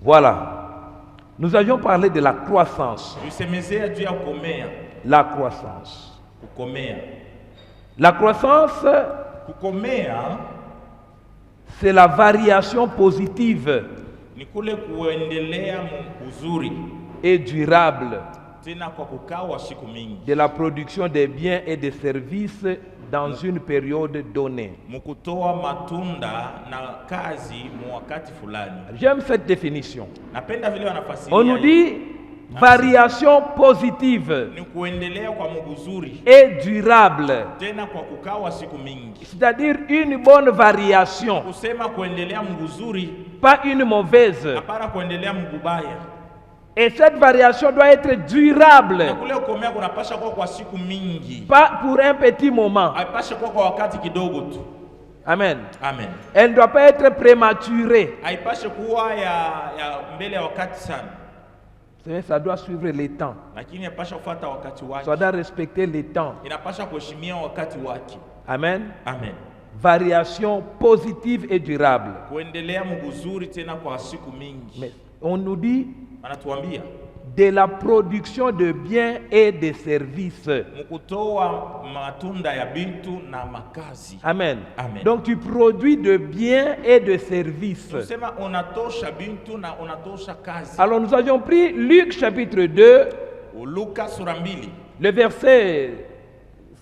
Voilà. Nous avions parlé de la croissance. tulisemezea juu ya kukomea. La croissance. Kukomea. La croissance, Kukomea c'est la variation positive ni kule kuendelea uzuri et durable tena kwa kukaa wa siku mingi de la production des biens et des services dans une période donnée. mkutoa matunda na kazi mu wakati fulani. J'aime cette définition. Napenda vile wanafasiria. On nous dit variation positive ni kuendelea kwa mguzuri et durable, tena kwa kukaa wa siku mingi. c'est-à-dire une bonne variation, Kusema kuendelea mguzuri, pas une mauvaise. hapana kuendelea mgubaya. Et cette variation doit être durable, Na kule kukomea kunapasha kwa siku mingi. pas pour un petit moment. Haipashe kwa wakati kidogo tu. Amen. Amen. Elle ne doit pas être prématurée. Haipashe kuwa ya mbele ya wakati sana. Ça doit suivre les temps. Lakini yapasha kufuata wakati wake. Ça doit respecter les temps. Inapasha kuheshimia wakati wake. Amen. Amen. Variation positive et durable. Kuendelea mguzuri tena kwa siku mingi. Mais on nous dit Anatuambia de la production de biens et de services. mkutoa matunda ya bintu na makazi. Amen. Amen. Donc tu produis de biens et de services. Tunasema unatosha bintu na unatosha kazi. Alors nous avions pris Luc chapitre 2, Luka sura 2 le verset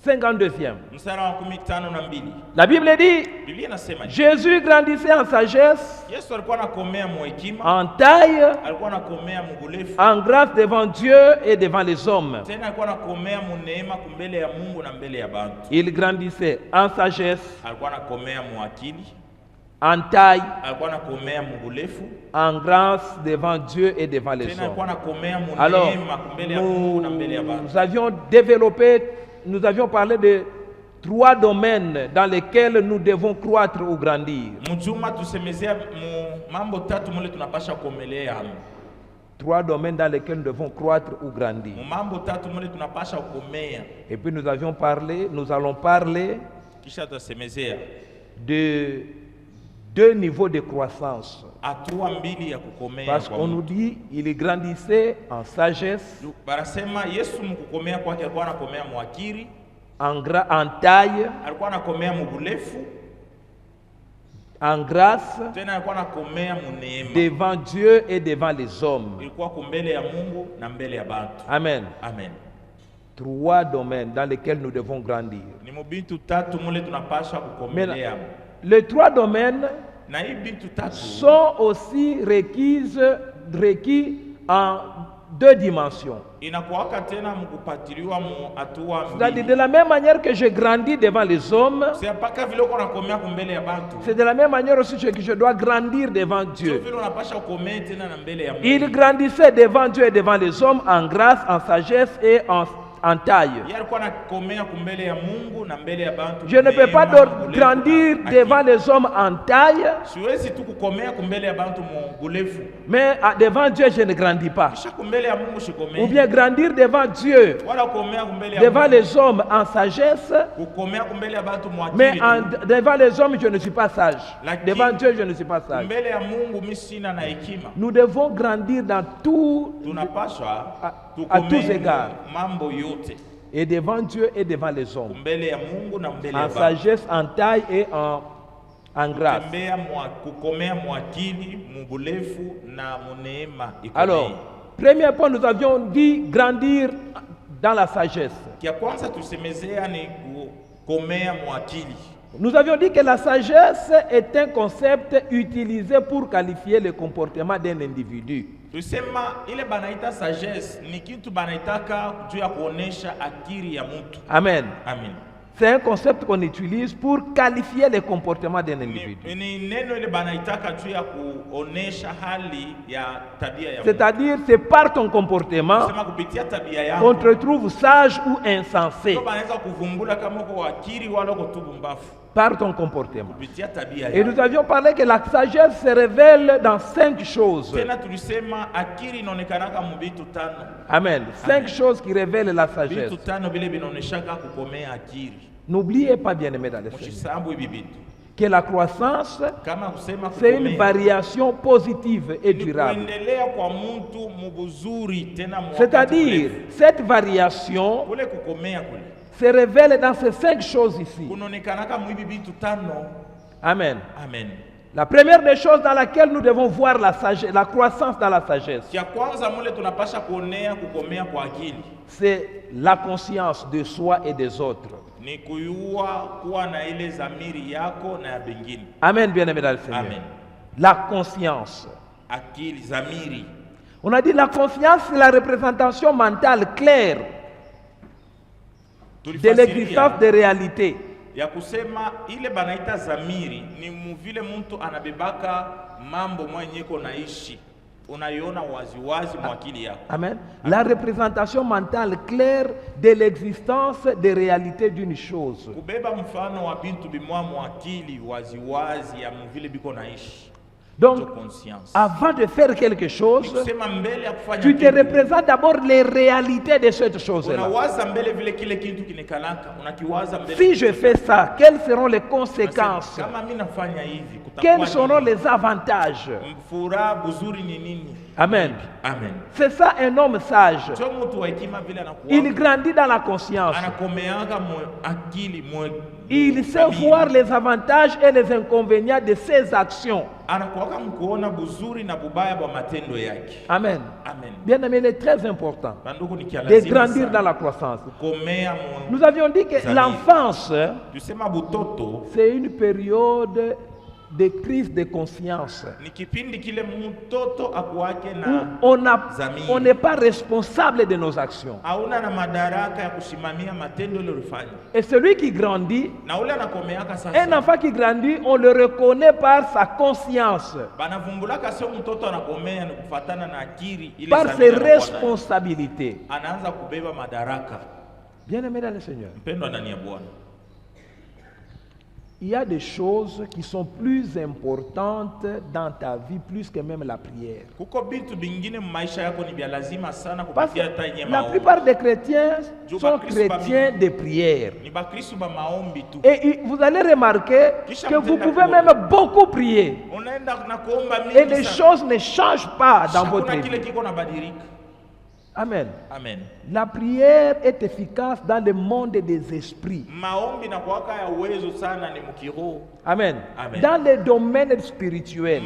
52e. mstari wa 12. La Bible dit, Biblia inasema Jésus grandissait en sagesse, Yesu alikuwa anakomea mu hekima, en taille, alikuwa anakomea mgulefu, en grâce devant Dieu et devant les hommes. tena alikuwa anakomea mu neema kumbele ya Mungu na mbele ya bantu. Il grandissait en sagesse, Alikuwa anakomea mu akili, en taille, alikuwa anakomea mgulefu, en grâce devant Dieu et devant les tena alikuwa hommes. anakomea mu Alors, neema kumbele ya Mungu na mbele ya bantu. nous avions parlé de 3 domaines dans lesquels nous devons croître ou grandir. Mjuma tusemezea mambo tatu mule tunapasha kuomelea hapo. 3 domaines dans lesquels nous devons croître ou grandir. Mambo tatu mule tunapasha kuomea. Et puis nous allons parler Kisha tusemezea de 2 niveaux de croissance. hatua mbili ya kukomea. Parce qu'on nous dit il grandissait en sagesse, Barasema Yesu mkukomea kwake alikuwa anakomea mwakiri, en taille, alikuwa anakomea mbulefu, en grâce tena alikuwa anakomea muneema. devant Dieu et devant les hommes. Ilikuwa kumbele ya Mungu na mbele ya bantu. Amen. Amen. 3 domaines dans lesquels nous devons grandir. Ni mubintu tatu mule tunapasha kukomelea. Les 3 domaines Na hii bintu tatu sont aussi requis en 2 dimensions. inakuwaka tena mkupatiliwa mu hatua C'est-à-dire mbili. de la même manière que je grandis devant les hommes, C'est mpaka vile uko nakomea kumbele ya bantu. c'est de la même manière aussi que je dois grandir devant Sio Dieu. vile unapasha kukomea tena na mbele ya Mungu. Il grandissait devant Dieu et devant les hommes en grâce, en sagesse et en taille. Yeye alikuwa anakomea kumbele ya Mungu na mbele ya bantu. Je ne peux pas grandir devant les hommes en taille, Siwezi tu kukomea kumbele ya bantu mungulefu. mais devant Dieu je ne grandis pas. Kisha kumbele ya Mungu shikomea. Ou bien grandir devant Dieu, Wala kukomea kumbele ya devant Mungu. les hommes en sagesse, Kukomea kumbele ya bantu mais mwakili. devant les hommes je ne suis pas sage. Lakini- Devant Dieu je ne suis pas sage. Kumbele ya Mungu mimi sina na hekima. Nous devons grandir dans tout Tunapaswa à tous égards. mambo yote et devant Dieu et devant les hommes. kumbele ya Mungu na mbele ya En bantu. sagesse, en taille et en grâce. Kukomea mwakili, mubulefu na muneema ikomei. Alors, premier point, nous avions dit grandir dans la sagesse. Kia kwanza tusemezea ni kukomea mwakili. Nous avions dit que la sagesse est un concept utilisé pour qualifier le comportement d'un individu. Tusema ile banaita sagesse ni kitu banaitaka juu ya kuonesha akili ya mtu. Amen. Amen. C'est un concept qu'on utilise pour qualifier le comportement d'un individu. Ni neno ile banaitaka juu ya kuonesha hali ya tabia ya mtu. C'est-à-dire, c'est par ton comportement Tusema kupitia tabia yako. qu'on te trouve sage ou insensé. Ndio banaweza kuvumbula kama uko akili wala uko tu bumbafu. Par ton comportement. Kupitia tabia Et yako. nous avions parlé que la sagesse se révèle dans 5 choses. Tena tulisema akili inaonekanaka mu vitu tano. Amen. 5 choses qui révèlent la sagesse. Vitu tano vile vinaoneshaka kukomea akili. N'oubliez pas, bien-aimés dans le Seigneur, Mshisambu hivi vitu. que la croissance, kama kusema c'est une kukomea variation positive et ni durable. kuendelea kwa mtu mubuzuri tena mu C'est-à-dire, cette variation kule kukomea kule se révèle dans ces 5 choses ici. kunaonekanaka mwibi bitu tano. Amen. Amen. La première des choses dans laquelle nous devons voir la sagesse, la croissance dans la sagesse, Kia kwanza mule tunapasha kuonea kukomea kwa akili c'est la conscience de soi et des autres. ni kuyua kuwa na ile zamiri yako na ya bengine. Amen, bien-aimés dans le Seigneur. Amen. La conscience. Akili, zamiri. On a dit la conscience, c'est la représentation mentale claire de l'existence des réalités. Ya kusema ile banaita zamiri ni muvile mtu anabebaka mambo mwenyeko naishi unaiona waziwazi mwakili yako. Amen. La représentation mentale claire de l'existence des réalités d'une chose. Kubeba mfano wa bintu bimwa mwakili waziwazi ya muvile biko naishi. Donc, avant de faire quelque chose, tu te représentes d'abord les réalités de cette chose-là. Si je fais ça, quelles seront les conséquences? Quels seront les avantages? Amen. Amen. C'est ça un homme sage. Il grandit dans la conscience. Il sait voir les avantages et les inconvénients de ses actions. Amen. Bien aimé, il est très important de grandir dans la croissance. Nous avions dit que l'enfance, c'est une période de crise de conscience. On n'est pas responsable de nos actions. Et celui qui grandit, un enfant qui grandit, on le reconnaît par sa conscience, par ses responsabilités. Bien-aimé dans le Seigneur, il y a des choses qui sont plus importantes dans ta vie, plus que même la prière. Parce que la plupart des chrétiens sont chrétiens de prière. Et vous allez remarquer que vous pouvez même beaucoup prier. Et les choses ne changent pas dans votre vie. Amen. Amen. La prière est efficace dans le monde des esprits. Amen. Amen. Dans les domaines spirituels.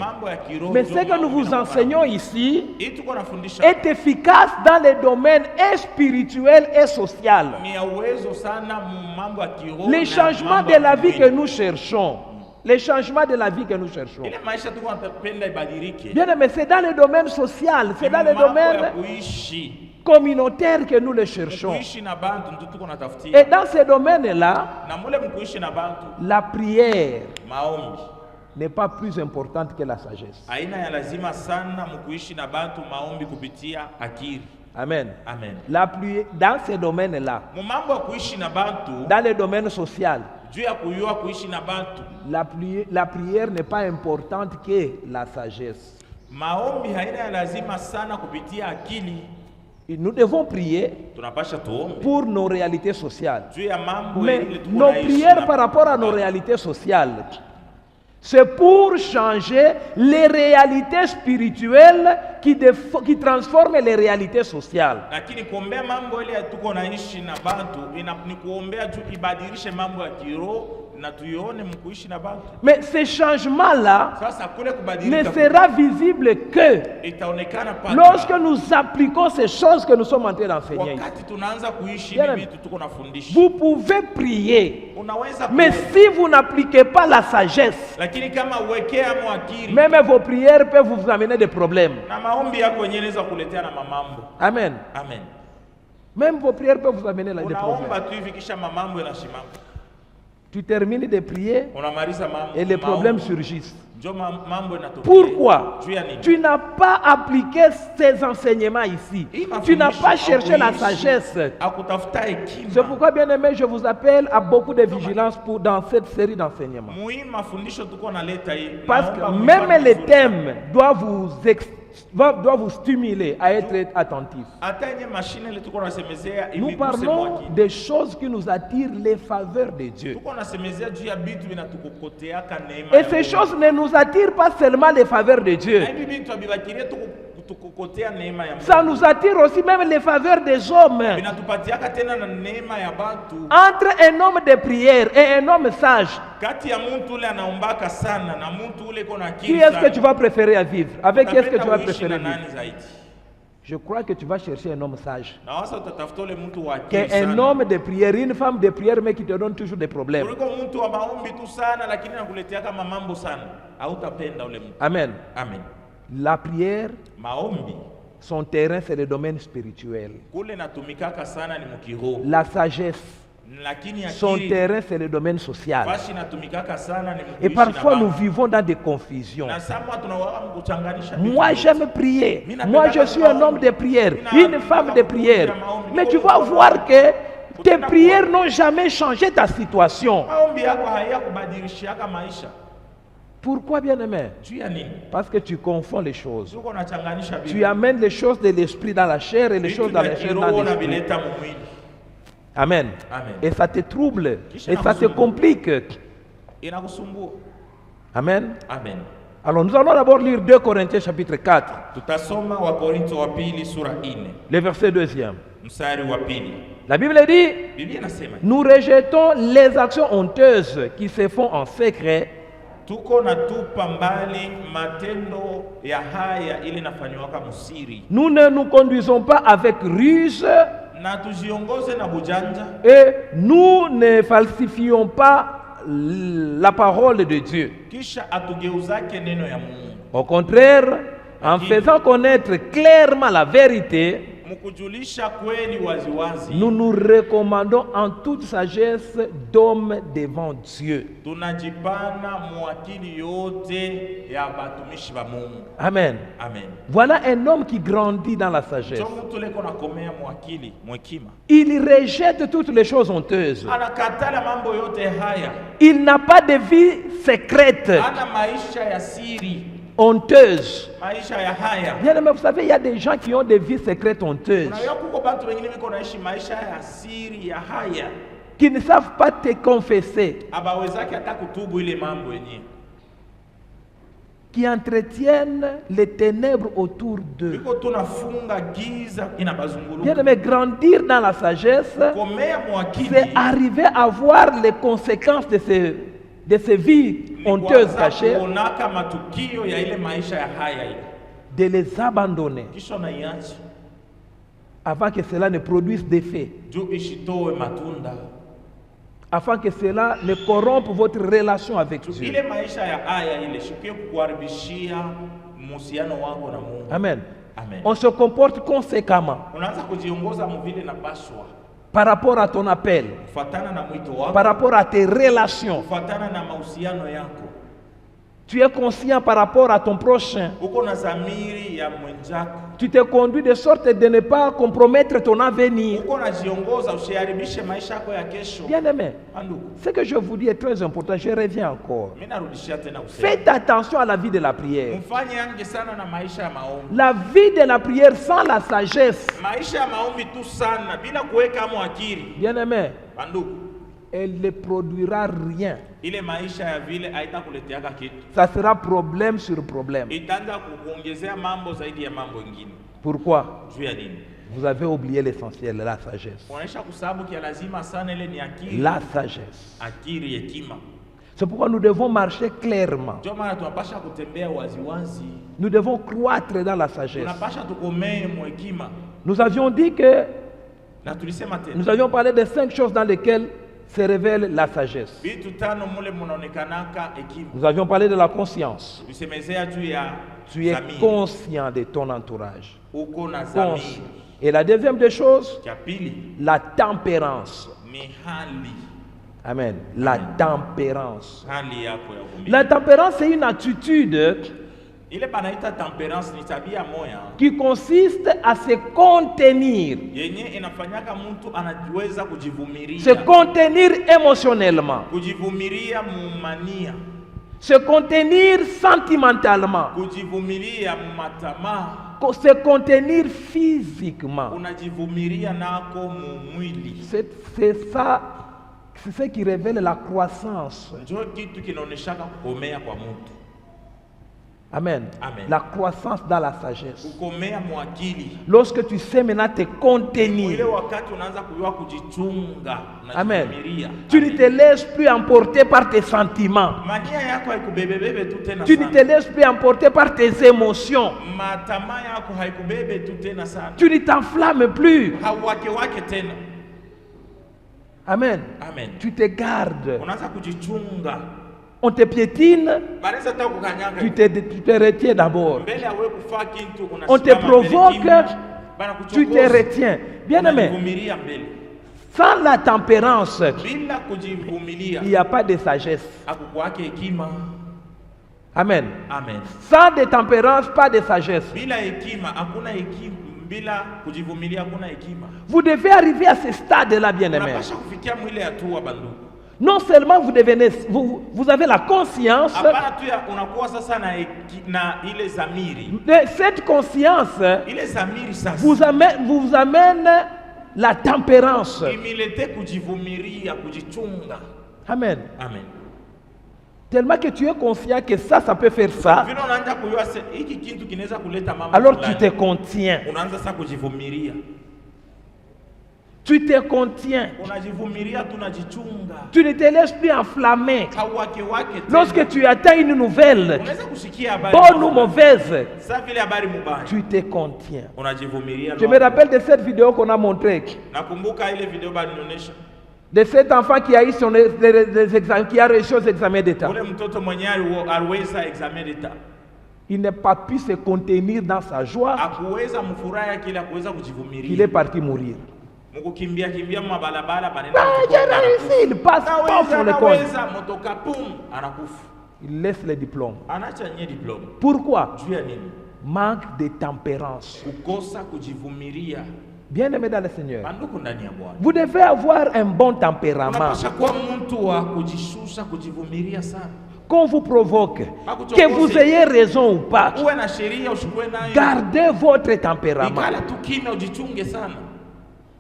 Mais ce que nous vous enseignons ici est efficace dans les domaines spirituels et sociaux. Les changements de la vie que nous cherchons. Les changements de la vie que nous cherchons. Bien aimé, c'est dans le domaine social, c'est dans le domaine communautaire que nous le cherchons. Et dans ces domaines-là, la prière n'est pas plus importante que la sagesse. Amen. Amen. Dans ces domaines-là, dans le domaine social, la prière n'est pas importante que la sagesse. Et nous devons prier pour nos réalités sociales. Mais nos prières par rapport à nos réalités sociales, c'est pour changer les réalités spirituelles qui transforment les réalités sociales. Mais ce changement-là ne sera visible que lorsque nous appliquons ces choses que nous sommes en train d'enseigner. Vous pouvez prier, mais si vous n'appliquez pas la sagesse, même vos prières peuvent vous amener des problèmes. Amen. Amen. Même vos prières peuvent vous amener des problèmes. Tu termines de prier et les problèmes surgissent. Pourquoi? Tu n'as pas appliqué ces enseignements ici. Tu n'as pas cherché la sagesse. C'est pourquoi, bien aimé, je vous appelle à beaucoup de vigilance dans cette série d'enseignements. Parce que même les thèmes doivent doit vous stimuler à être attentif. Nous parlons des choses qui nous attirent les faveurs de Dieu. Et ces choses ne nous attirent pas seulement les faveurs de Dieu. Ça nous attire aussi même les faveurs des hommes. Entre un homme de prière et un homme sage, qui est-ce que tu vas préférer à vivre? Avec qui est-ce que tu vas préférer vivre? Je crois que tu vas chercher un homme sage. Qu'un homme de prière, une femme de prière, mais qui te donne toujours des problèmes. Amen. Amen. La prière, son terrain, c'est le domaine spirituel. La sagesse, son terrain, c'est le domaine social. Et parfois, nous vivons dans des confusions. Moi, j'aime prier. Moi, je suis un homme de prière, une femme de prière. Mais tu vas voir que tes prières n'ont jamais changé ta situation. Pourquoi, bien-aimé? Parce que tu confonds les choses. Tu amènes les choses de l'esprit dans la chair et les choses dans la chair dans l'esprit. Amen. Et ça te trouble. Et ça te complique. Amen. Alors nous allons d'abord lire 2 Corinthiens chapitre 4. Le verset 2e. La Bible dit, nous rejetons les actions honteuses qui se font en secret. Nous ne nous conduisons pas avec ruse et nous ne falsifions pas la parole de Dieu. Au contraire, en faisant connaître clairement la vérité, nous nous recommandons en toute sagesse d'hommes devant Dieu. Amen. Voilà un homme qui grandit dans la sagesse. Il rejette toutes les choses honteuses. Il n'a pas de vie secrète, honteuse. Bien aimé, vous savez, il y a des gens qui ont des vies secrètes honteuses, qui ne savent pas te confesser, qui entretiennent les ténèbres autour d'eux. Bien aimé, grandir dans la sagesse, c'est arriver à voir les conséquences de ces vies honteuses cachées, de les abandonner avant que cela ne produise d'effet, afin que cela ne corrompe votre relation avec Dieu. Amen. On se comporte conséquemment par rapport à ton appel, par rapport à tes relations. Tu es conscient par rapport à ton prochain. Tu te conduis de sorte de ne pas compromettre ton avenir. Bien aimé, ce que je vous dis est très important. Je reviens encore. Faites attention à la vie de la prière. La vie de la prière sans la sagesse, bien aimé, elle ne produira rien. Ça sera problème sur problème. Pourquoi? Vous avez oublié l'essentiel, la sagesse. La sagesse. C'est pourquoi nous devons marcher clairement. Nous devons croître dans la sagesse. Nous avions dit que nous avions parlé de 5 choses dans lesquelles se révèle la sagesse. Nous avions parlé de la conscience. Tu es conscient de ton entourage. Conscient. Et la deuxième des choses, la tempérance. Amen. La tempérance. La tempérance, c'est une attitude qui consiste à se contenir. Se contenir émotionnellement. Se contenir sentimentalement. Kujivumilia matamaa. Se contenir physiquement. Unajivumilia nako mwili. C'est ça, c'est ce qui révèle la croissance. Njoo kitu kinaoneshaka kukomea kwa mtu. Amen. Amen. La croissance dans la sagesse. Kukomea mwakili. Lorsque tu sais maintenant te contenir. Ile wakati unaanza kujua kujichunga. Amen. Tu ne te laisses plus emporter par tes sentiments. Mania yako haikubebebebe tu tena sana. Tu ne te laisses plus emporter par tes émotions. Matamaa yako haikubebe tu tena sana. Tu ne t'enflammes plus. Hauwake tena. Amen. Amen. Tu te gardes. Unaanza kujichunga. On te piétine, tu te retiens d'abord. On te provoque, tu te retiens. Bien aimé, sans la tempérance, il n'y a pas de sagesse. Amen. Amen. Sans de tempérance, pas de sagesse. Vous devez arriver à ce stade-là, bien aimé. Non seulement vous avez la conscience, de cette conscience vous amène la tempérance. Amen. Amen. Tellement que tu es conscient que ça peut faire ça, alors tu te contiens. Tu te contiens. Tu ne te laisses plus enflammer. Lorsque tu attends une nouvelle, bonne ou mauvaise, tu te contiens. Je me rappelle de cette vidéo qu'on a montrée. De cet enfant qui a eu qui a réussi aux examens d'État. Il n'a pas pu se contenir dans sa joie. Il est parti mourir. J'ai réussi, il passe pas sur l'école. Il laisse le diplôme. Pourquoi? Manque de tempérance. Bien aimé dans le Seigneur, vous devez avoir un bon tempérament. Qu'on vous provoque, que vous ayez raison ou pas, gardez votre tempérament.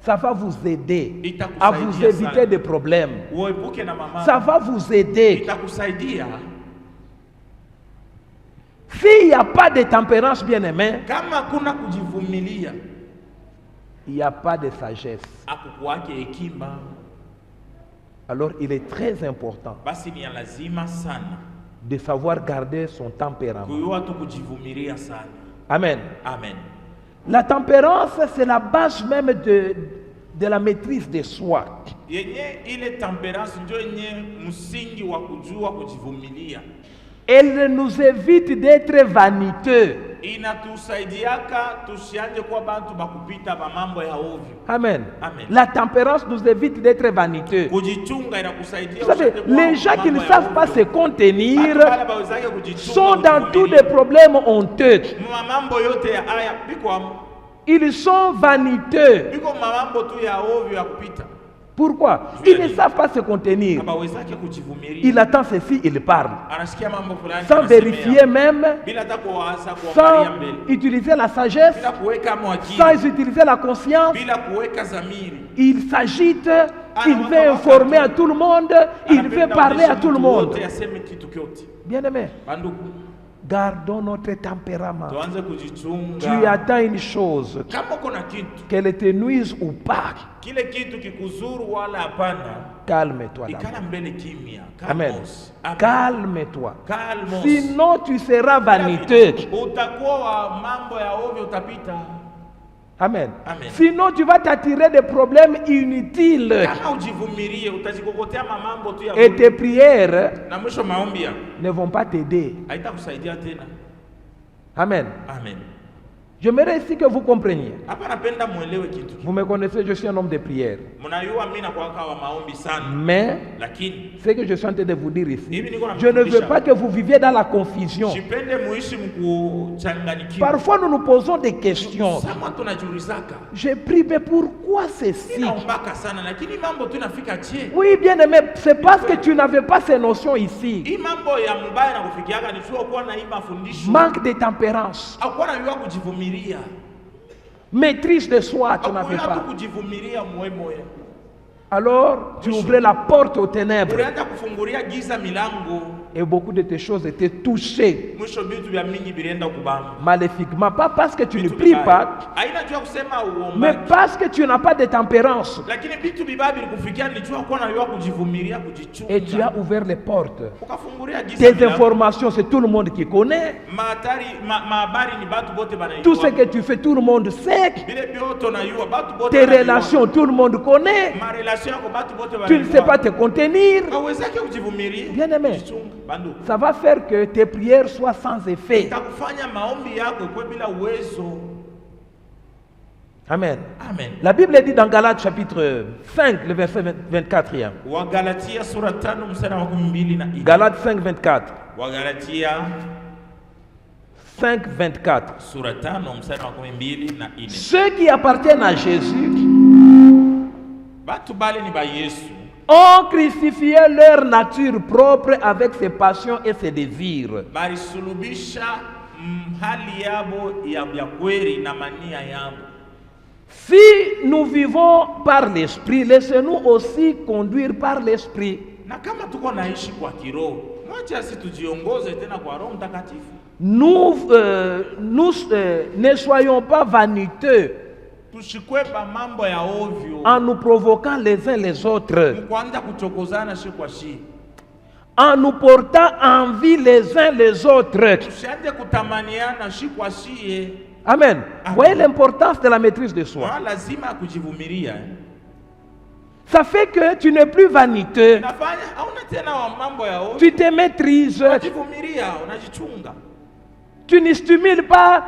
Ça va vous aider à vous éviter des problèmes. Ça va vous aider. S'il n'y a pas de tempérance, bien aimé, il n'y a pas de sagesse. Alors il est très important de savoir garder son tempérament. Amen. Amen. La tempérance, c'est la base même de la maîtrise de soi. Elle nous évite d'être vaniteux. Amen. Amen. La tempérance nous évite d'être vaniteux. Vous savez, les gens qui ne savent pas se contenir sont dans tous les problèmes honteux. Ils sont vaniteux. Pourquoi? Ils ne savent pas se contenir. Il attend ceci, il parle. Sans vérifier même, sans utiliser la sagesse, sans utiliser la conscience. Il s'agite, il veut informer à tout le monde, il veut parler à tout le monde. Bien aimé, gardons notre tempérament. Tu attends une chose, qu'elle te nuise ou pas. Calme-toi. Amen. Calme-toi. Sinon tu seras vaniteux. Amen. Amen. Sinon tu vas t'attirer des problèmes inutiles. Et tes prières ne vont pas t'aider. Amen. Amen. J'aimerais ici que vous compreniez. Vous me connaissez, je suis un homme de prière. Mais ce que je suis en train de vous dire ici, je ne veux pas que vous viviez dans la confusion. Parfois nous nous posons des questions. Je prie, mais pourquoi pourquoi ceci? Inaombaka sana lakini mambo tu inafika je. Oui, bien aimé, c'est parce que tu n'avais pas ces notions ici. Hii mambo ya mbaya na kufikiaga ni tu kwa na hii mafundisho. Manque de tempérance. Hakuwa na yua kujivumilia. Maîtrise de soi, tu n'avais pas. Hakuwa kujivumilia moyo. Alors, tu ouvrais la porte aux ténèbres. Ulianza kufungulia giza milango. Et beaucoup de tes choses étaient touchées Mwisho vitu vya mingi vilienda kubamba. maléfiquement. Pas parce que tu ne pries pas, Haina jua kusema uombaji. mais parce que tu n'as pas de tempérance. Lakini vitu vibaya vilikufikia ni jua kuwa na yua kujivumilia, kujichunga. Et tu as ouvert les portes. Ukafungulia giza Tes milango. informations, c'est tout le monde qui connaît. Mahabari ni batu bote banayua. Tout ce que tu fais, tout le monde sait. Vile bioto na yua batu bote Tes banayua. relations, tout le monde connaît. Ma relation yako batu bote banayua. Tu ne sais pas te contenir. Hauwezaki kujivumilia. Bien aimé, Kujichunga. Bandu. ça va faire que tes prières soient sans effet. Itakufanya maombi yako ikuwe bila uwezo. Amen. Amen. La Bible dit dans Galates chapitre 5, le verset 24. Wagalatia sura 5 mstari wa 12. Galates 5, 24. Wagalatia 5, 24. sura 5 mstari wa 12. Ceux qui appartiennent à Jésus Batu bale ni ba Yesu. ont crucifié leur nature propre avec ses passions et ses désirs. Balisulubisha hali yabo ya kweli na mania yabo. Si nous vivons par l'esprit, laissez-nous aussi conduire par l'esprit. Na kama tuko naishi kwa kiroho, mwacha situjiongoze tena kwa Roho Mtakatifu. Nous ne soyons pas vaniteux Tushikwepa mambo ya ovyo. en nous provoquant les uns les autres, Mkuanza kuchokozana shi kwa shi. en nous portant envie les uns les autres. Tusianze kutamaniana shi kwa shi. Amen. Amen. Voyez l'importance de la maîtrise de soi. Lazima kujivumilia. Ça fait que tu n'es plus vaniteux. Inafanya hauna tena wa mambo ya ovyo. Tu te maîtrises. Unajivumilia, unajichunga. Tu ne stimules pas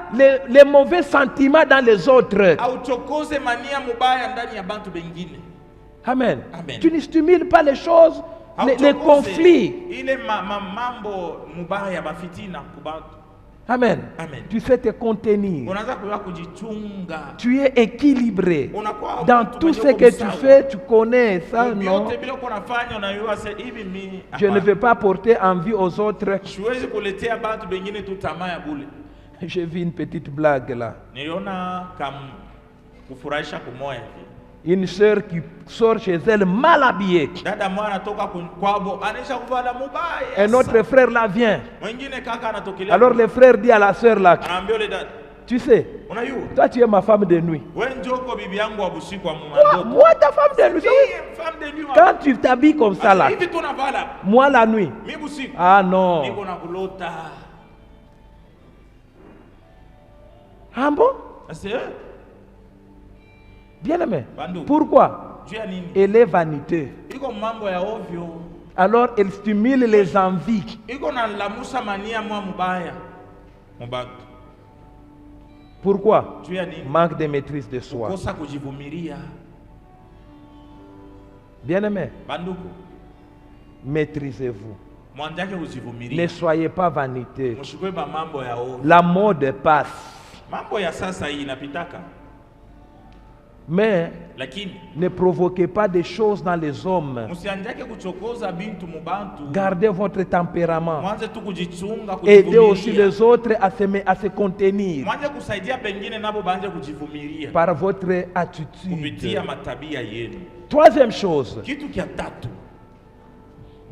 les mauvais sentiments dans les autres. Auchokoze mania mubaya ndani ya bantu bengine. Amen. Amen. Tu ne stimules pas les choses, les conflits. Ile mambo mubaya mafitina kubantu. Amen. Amen. Tu sais te contenir. Unaanza kujichunga. Tu es équilibré. Unakuwa Dans mtu tout mwenye ce uko que tu msawa. fais, tu connais ça, non? Yote bila kunafanya unayua sasa hivi mimi. Je ne vais pas porter envie aux autres. Siwezi kuletea bantu bengine tu tamaa ya bule. J'ai vu une petite blague là. Niliona kufurahisha kumoya hivi. Une sœur qui sort chez elle mal habillée. Dada mwana anatoka kwabo anaisha kuvala mubaya. Un autre frère là vient. Mwingine kaka anatokelea. Alors le frère dit à la sœur là, Anaambia le dada, tu sais, unayua? toi tu es ma femme de nuit. Wewe njoko bibi yangu wa busiku wa mwanzo. Moi ta femme de nuit. Femme de nuit. Quand tu t'habilles comme ça là, Hivi tunavala. moi la nuit. Mimi busiku. Ah non. Niko na kulota. Ah bon? Ase Bien aimé. Bandu. Pourquoi? juu ya nini? Elle est vaniteux. Iko mambo ya ovyo. Alors elle stimule les envies. Iko na lamusa mania mwa mubaya. Mubatu. Pourquoi? Juu ya nini? Manque de maîtrise de soi. Kosa kujivumilia. Bien aimé, Banduku, maîtrisez-vous. mwandake Ne kujivumilia. soyez pas vaniteux. Mshikwe ba mambo ya ovyo. La mode passe. Mambo ya sasa hii inapitaka. Mais Lakini ne provoquez pas des choses dans les hommes. msiandake kuchokoza bintu mubantu. Gardez votre tempérament. Mwanze tu kujichunga, Aidez aussi kujivumilia. les autres à se contenir Mwanze kusaidia pengine nabo baanze kujivumilia. par votre attitude. Kupitia matabia yenu. Troisième chose, Kitu kia tatu,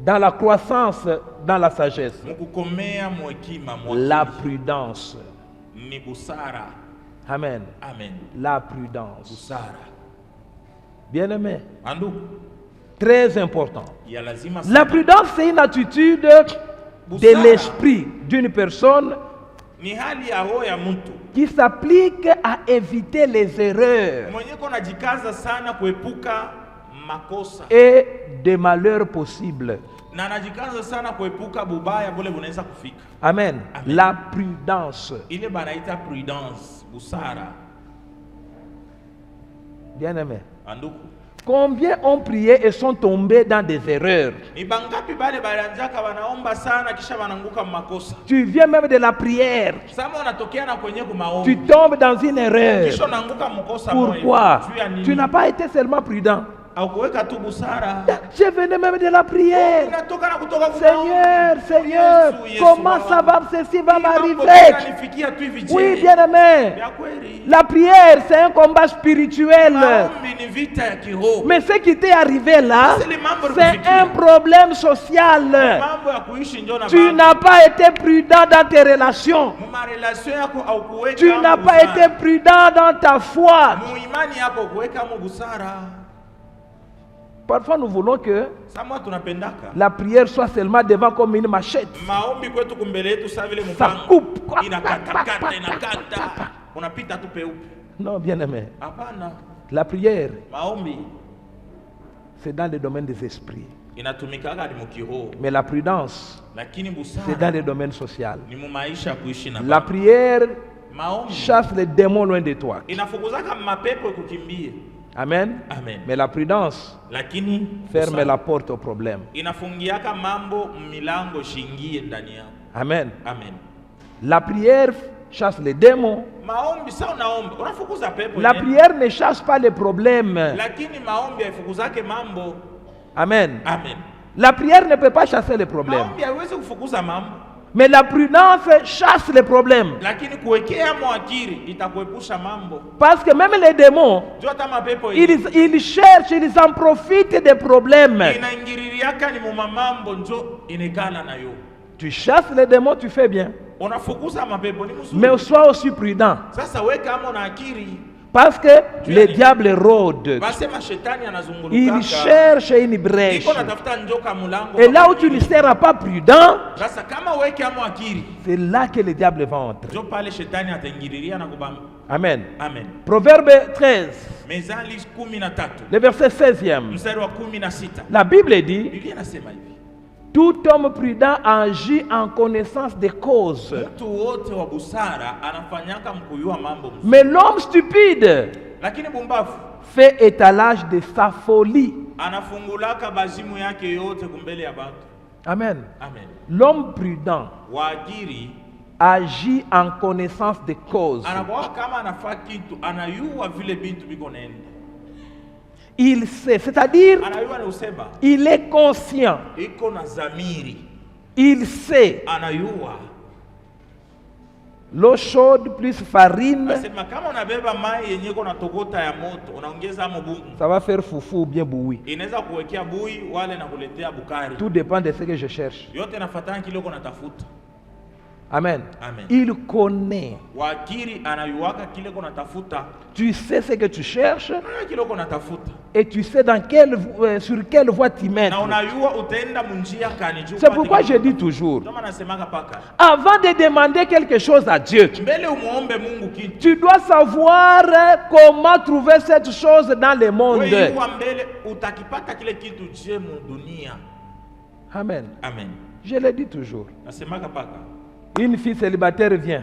dans la croissance, dans la sagesse, mukukomea mwekima la mwakili. prudence. Ni busara. Amen. Amen. La prudence. Busara. Bien-aimé, Anduku, très important. ya lazima La sana. prudence, c'est une attitude de Busara. l'esprit d'une personne Ni hali ya roho ya mtu. qui s'applique à éviter les erreurs Mwenye kona jikaza sana kuepuka makosa. et des malheurs possibles. Na anajikaza sana kuepuka bubaya bule bunaweza kufika. Amen. Amen. La prudence. Ile banaita prudence, busara. Bien-aimé, Anduku, Combien ont prié et sont tombés dans des erreurs? Tu viens même de la prière. Tu tombes dans une erreur. Pourquoi? Tu n'as pas été seulement prudent. Je venais même de la prière. Seigneur, comment ça va, ceci va m'arriver? Oui, bien aimé. La prière, c'est un combat spirituel. Mais ce qui t'est arrivé là, c'est un problème social. Tu n'as pas été prudent dans tes relations. Tu n'as pas été prudent dans ta foi. Parfois, nous voulons que la prière soit seulement devant comme une machette. Ça coupe. Non, bien aimé. La prière, c'est dans le domaine des esprits. Mais la prudence, c'est dans le domaine social. La prière chasse les démons loin de toi. Amen. Amen. Mais la prudence ferme la porte au problème. Amen. Amen. La prière chasse les démons. La prière ne chasse pas les problèmes. Amen. Amen. La prière ne peut pas chasser les problèmes. Mais la prudence chasse les problèmes. Parce que même les démons, ils cherchent, ils en profitent des problèmes. Tu chasses les démons, tu fais bien. Mais sois aussi prudent. Parce que le diable rôde. Il cherche une brèche. Et là où tu ne seras pas prudent, c'est là que le diable va entrer. Amen. Amen. Proverbe 13, le verset 16e. La Bible dit: tout homme prudent agit en connaissance des causes. Mais l'homme stupide fait étalage de sa folie. Amen. Amen. L'homme prudent agit en connaissance des causes. Il sait, c'est-à-dire il est conscient. Il sait. L'eau chaude plus farine, ça va faire foufou ou bien boui. Tout dépend de ce que je cherche. Amen. Amen. Il connaît. Tu sais ce que tu cherches et tu sais sur quelle voie t'y mettre. C'est pourquoi je dis toujours, avant de demander quelque chose à Dieu, tu dois savoir comment trouver cette chose dans le monde. Amen. Amen. Je le dis toujours. Une fille célibataire vient.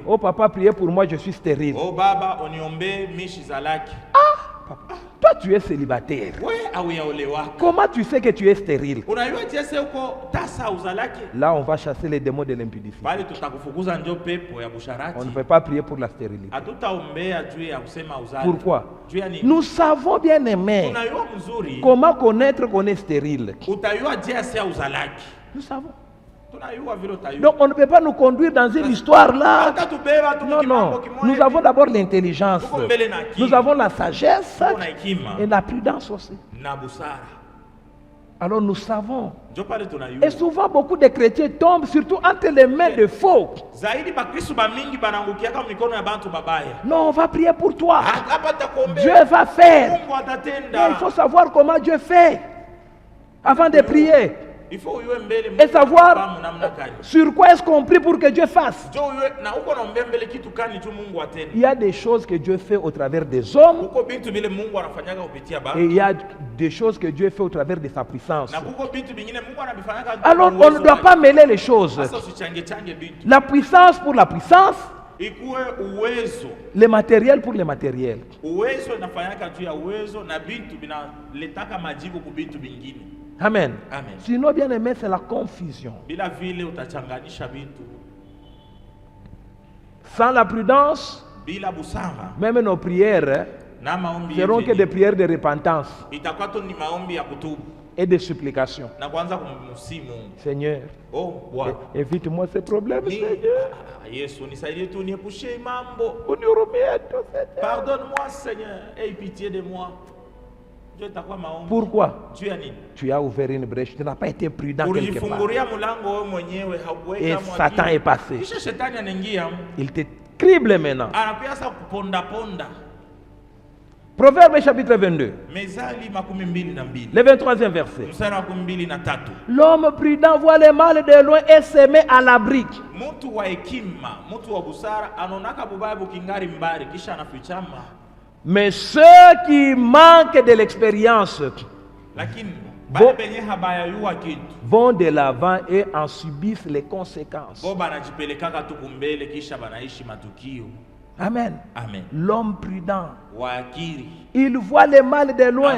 Oh papa, priez pour moi, je suis stérile. Oh baba, oniombe mishi zalaki. Ah, papa, toi tu es célibataire. Comment tu sais que tu es stérile? Là, on va chasser les démons de l'impudicité. On ne peut pas prier pour la stérilité. Pourquoi? Nous savons bien aimer comment connaître qu'on est stérile. Nous savons. Donc on ne peut pas nous conduire dans une histoire là. Non, non. Nous avons d'abord l'intelligence. Nous avons la sagesse et la prudence aussi. Alors nous savons. Et souvent beaucoup de chrétiens tombent surtout entre les mains de faux. Non, on va prier pour toi. Dieu va faire. Mais il faut savoir comment Dieu fait avant de prier. Et savoir sur quoi est-ce qu'on prie pour que Dieu fasse. Il y a des choses que Dieu fait au travers des hommes et il y a des choses que Dieu fait au travers de sa puissance. Alors on ne doit pas mêler les choses. La puissance pour la puissance ikuwe uwezo. Le matériel pour le matériel. Uwezo inafanyaka juu ya uwezo na bintu binaletaka majibu ku bintu bingine. Amen. Amen. Sinon, bien aimé, c'est la confusion. Bila vile utachanganisha bintu. Sans la prudence, bila busara, même nos prières seront que des prières de repentance itakuwa tu ni maombi ya kutubu et de supplication. Na kwanza kumsimu Seigneur, évite-moi ces problèmes, Seigneur. Yesu, nisaidie tu, niepushe mambo. Unihurumie tu, Seigneur. Pardonne-moi, Seigneur. Aie pitié de moi. Pourquoi? Tu as ouvert une brèche, tu n'as pas été prudent quelque part. Et Satan est passé. Il te crible maintenant. Proverbe chapitre 22. Le 23e verset. L'homme prudent voit le mal de loin et se met à l'abri. Mais ceux qui manquent de l'expérience vont de l'avant et en subissent les conséquences. Amen. Amen. L'homme prudent, il voit le mal de loin,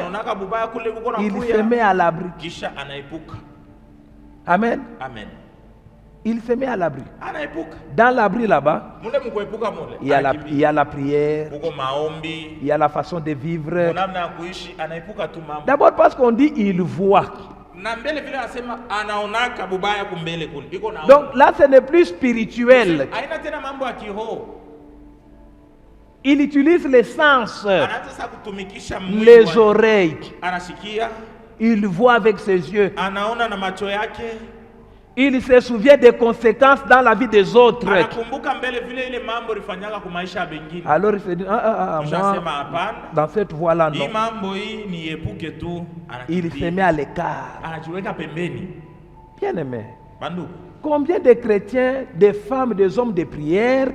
il se met à l'abri. Amen. Amen. Il se met à l'abri. Dans l'abri là-bas, il y a la prière, il y a la façon de vivre. D'abord parce qu'on dit il voit. Donc là, ce n'est plus spirituel. Il utilise les sens, les oreilles. Il voit avec ses yeux. Il se souvient des conséquences dans la vie des autres. Alors il se dit, moi, dans cette voie-là, non. Il se met à l'écart. Bien aimé. Combien de chrétiens, des femmes, des hommes de prière,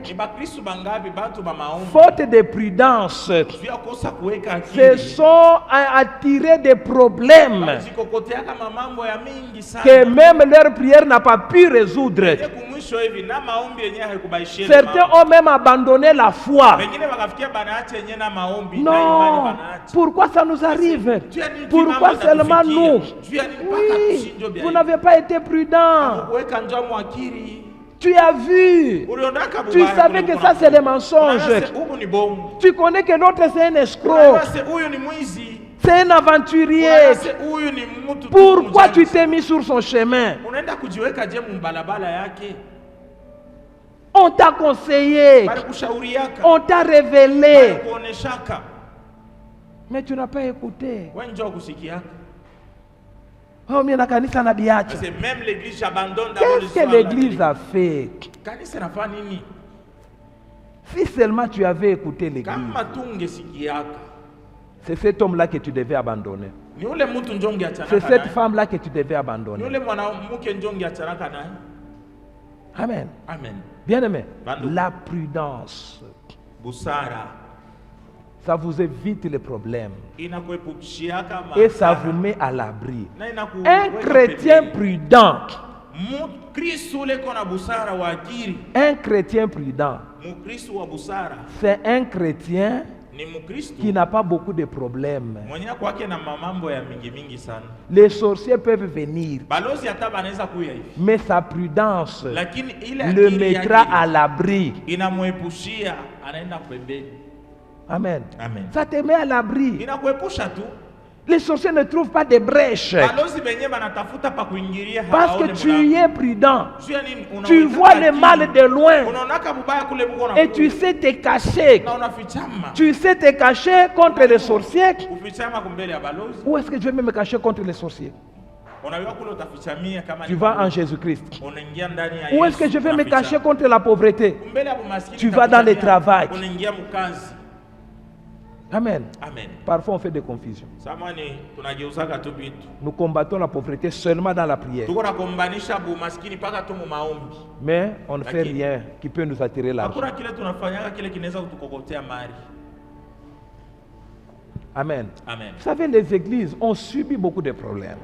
faute de prudence, se sont attirés des problèmes que même leur prière n'a pas pu résoudre. Certains ont même abandonné la foi. Non, pourquoi ça nous arrive? Pourquoi seulement nous? Oui, vous n'avez pas été prudent. Tu as vu, tu savais que ça c'est des mensonges. Tu connais que l'autre c'est un escroc, c'est un aventurier. Pourquoi tu t'es mis sur son chemin? On t'a conseillé, on t'a révélé, mais tu n'as pas écouté. Oh, même l'église j'abandonne. Qu'est-ce que l'église a fait? Si seulement tu avais écouté l'église, c'est cet homme-là que tu devais abandonner. C'est cette femme-là que tu devais abandonner. Amen. Amen. Bien aimé, la prudence, ça vous évite les problèmes et ça vous met à l'abri. Un chrétien prudent, c'est un chrétien qui n'a pas beaucoup de problèmes. Les sorciers peuvent venir, mais sa prudence le mettra à l'abri. Amen. Amen. Ça te met à l'abri. Les sorciers ne trouvent pas de brèches. Parce que tu es prudent. Tu vois le mal de loin. Et tu sais te cacher. Tu sais te cacher contre les sorciers. Où est-ce que je vais me cacher contre les sorciers? Tu vas en Jésus-Christ. Où est-ce que je vais me cacher contre la pauvreté? Tu vas dans le travail. Amen. Amen. Parfois on fait des confusions. Nous combattons la pauvreté seulement dans la prière. Mais on ne fait rien qui peut nous attirer l'argent. Amen. Amen. Vous savez, les églises ont subi beaucoup de problèmes.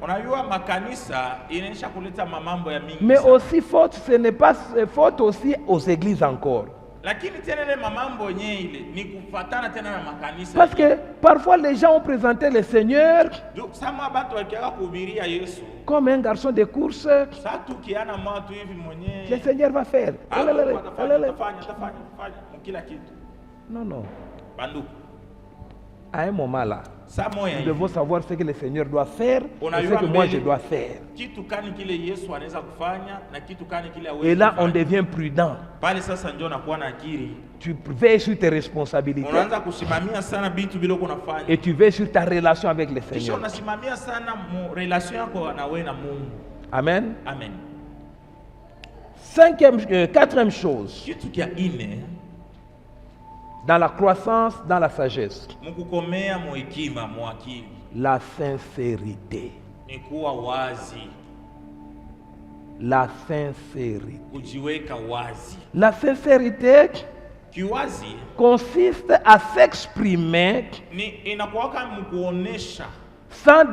Mais aussi faute, ce n'est pas faute aussi aux églises encore. Parce que parfois les gens ont présenté le Seigneur comme un garçon de course. Le Seigneur va faire. Non, non. À un moment là, nous devons savoir ce que le Seigneur doit faire et ce que moi je dois faire. Et là, on devient prudent. Tu veilles sur tes responsabilités et tu veilles sur ta relation avec le Seigneur. Amen. Amen. Quatrième chose, dans la croissance, dans la sagesse, la sincérité. La sincérité. La sincérité consiste à s'exprimer sans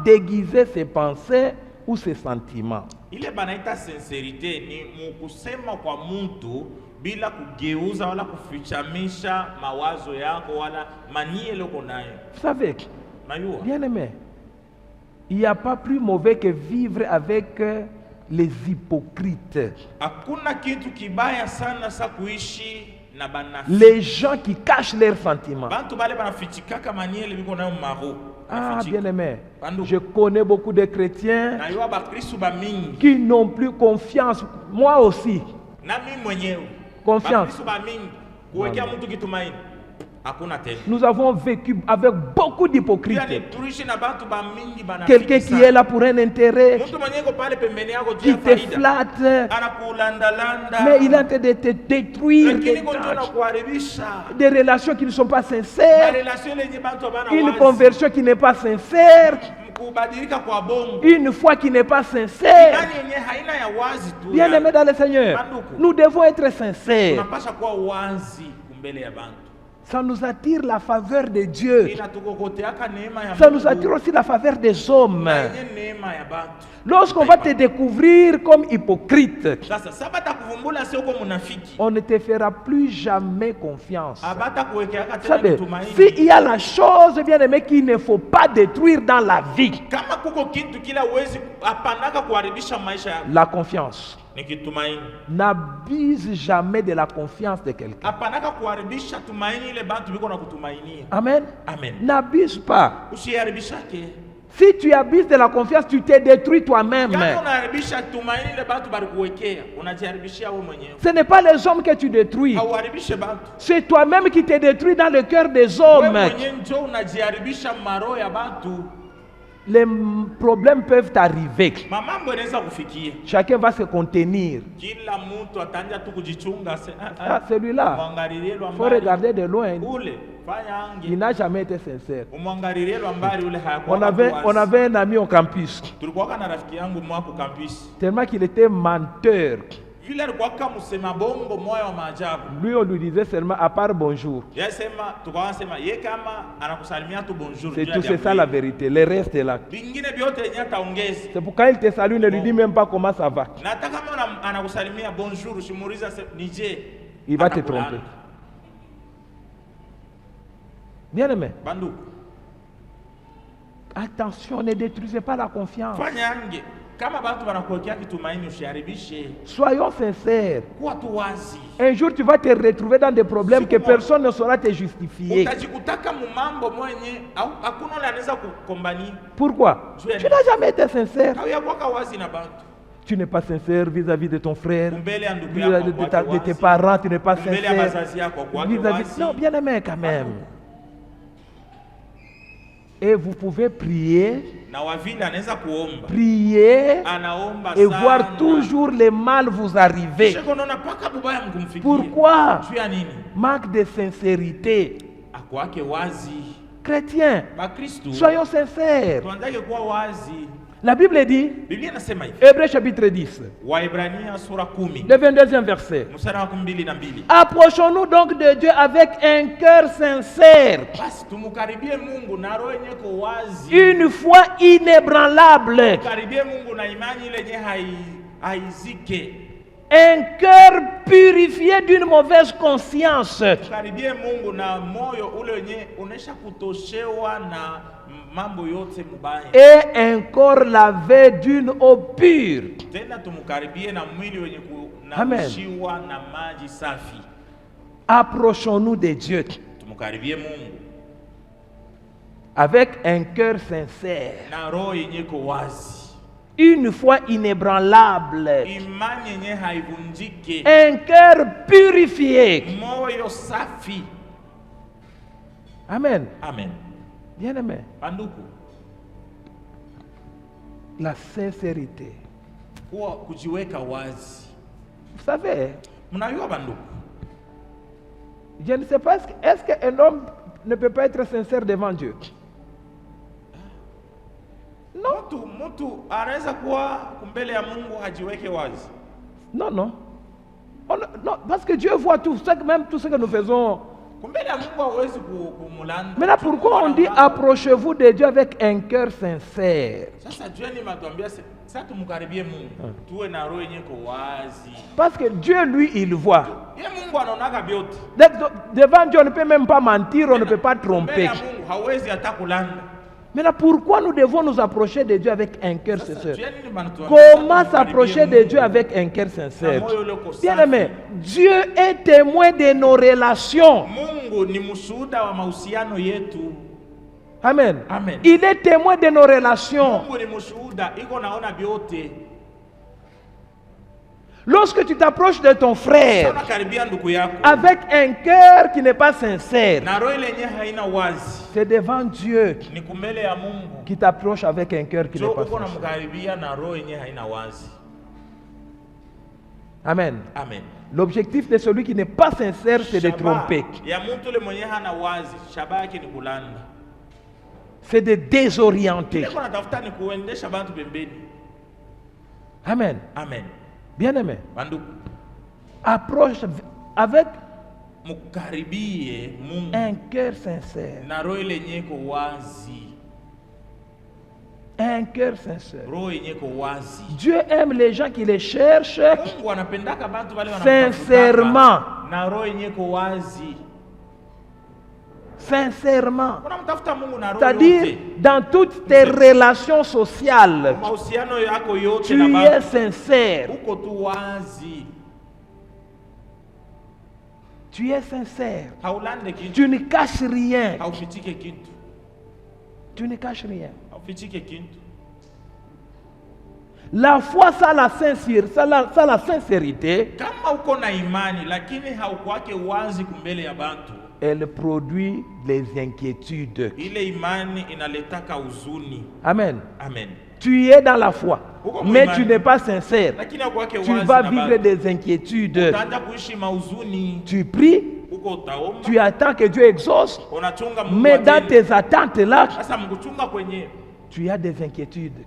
déguiser ses pensées ou ses sentiments. Ile banaita sincérité ni mukusema kwa mtu bila kugeuza wala kufichamisha mawazo yako wala manie loko nayo. Vous savez, bien aimé, il n'y a pas plus mauvais que vivre avec les hypocrites. Hakuna kitu kibaya sana sa kuishi na banafiki. Les gens qui cachent leurs sentiments. Bantu bale banafichikaka manie le biko nayo maro. Ah, bien aimé, je connais beaucoup de chrétiens na yo ba Kristo ba mingi qui n'ont plus confiance. Moi aussi. Na mimi mwenyewe. Confiance. Ba Kristo ba mingi kuwekea mtu kitumaini. Nous avons vécu avec beaucoup d'hypocrites. Quelqu'un qui est là pour un intérêt, qui te flatte, mais il est en train de te détruire des relations qui ne sont pas sincères, une conversion qui n'est pas sincère, une foi qui n'est pas sincère. Bien aimé dans le Seigneur, nous devons être sincères. Ça nous attire la faveur de Dieu. Ça nous attire aussi la faveur des hommes. Lorsqu'on va te découvrir comme hypocrite, on ne te fera plus jamais confiance. S'il y a la chose, bien aimé, qu'il ne faut pas détruire dans la vie, la confiance. N'abuse jamais de la confiance de quelqu'un. Amen. Amen. N'abuse pas. Si tu abuses de la confiance, tu te détruis toi-même. Ce n'est pas les hommes que tu détruis. C'est toi-même qui te détruis dans le cœur des hommes. Les problèmes peuvent arriver. Chacun va se contenir. Ah, celui-là, il faut regarder de loin. Il n'a jamais été sincère. On avait un ami au campus. Tellement qu'il était menteur. Lui, on lui disait seulement à part bonjour. C'est tout, c'est ça la vérité. Le reste est là. C'est pourquoi il te salue, ne lui dit même pas comment ça va. Il va te tromper. Bien aimé. Attention, ne détruisez pas la confiance. Soyons sincères. Un jour tu vas te retrouver dans des problèmes que personne ne saura te justifier. Pourquoi? Tu n'as jamais été sincère. Tu n'es pas sincère vis-à-vis de ton frère, vis-à-vis de tes parents, tu n'es pas sincère. Non, bien aimé quand même. Et vous pouvez prier, et voir toujours le mal vous arriver. Pourquoi? Manque de sincérité. Chrétiens, soyons sincères. La Bible dit, Hébreux chapitre 10, le 22e verset. Approchons-nous donc de Dieu avec un cœur sincère, une foi inébranlable, Un cœur purifié d'une mauvaise conscience. Karibie Mungu na moyo ule wenye unesha kutoshewa na mambo yote mubaya. Et un corps lavé d'une eau pure. Tena tumukaribie na mwili wenye kunawashiwa na maji safi. Approchons-nous de Dieu. Tumukaribie Mungu avec un cœur sincère. Na roho yenye ko wazi. Une foi inébranlable. Imani yenye haivunjike. Un cœur purifié. Moyo safi. Amen. Amen. Bien-aimé. Banduku. La sincérité. Kuwa kujiweka wazi. Vous savez, mnajua banduku, je ne sais pas, est-ce qu'un homme ne peut pas être sincère devant Dieu? Non. Mtu anaweza kuwa mbele ya Mungu hajiweke wazi. Non, non. Non, parce que Dieu voit tout, même tout ce que nous faisons. Maintenant, pourquoi on dit approchez-vous de Dieu avec un cœur sincère? Parce que Dieu, lui, il voit. Devant Dieu, on ne peut même pas mentir, on ne peut pas tromper. Maintenant, pourquoi nous devons nous approcher de Dieu avec un cœur sincère? Comment s'approcher de Dieu avec un cœur sincère? Bien-aimé, Dieu est témoin de nos relations. Amen. Amen. Il est témoin de nos relations. Lorsque tu t'approches de ton frère avec un cœur qui n'est pas sincère, c'est devant Dieu qui t'approche avec un cœur qui n'est pas sincère. Amen. Amen. L'objectif de celui qui n'est pas sincère, c'est de tromper. C'est de désorienter. Amen. Amen. Bien-aimé, approche avec un cœur sincère. Un cœur sincère. Dieu aime les gens qui les cherchent sincèrement. Sincèrement. C'est-à-dire, dans toutes tes relations sociales, tu es sincère. Tu es sincère. Tu ne caches rien. Tu ne caches rien. La foi, ça la sincérité. Elle produit les inquiétudes. Amen. Amen. Tu es dans la foi, mais tu n'es pas sincère. Tu vas vivre des inquiétudes. Tu pries, tu attends que Dieu exauce, mais dans tes attentes là, tu as des inquiétudes.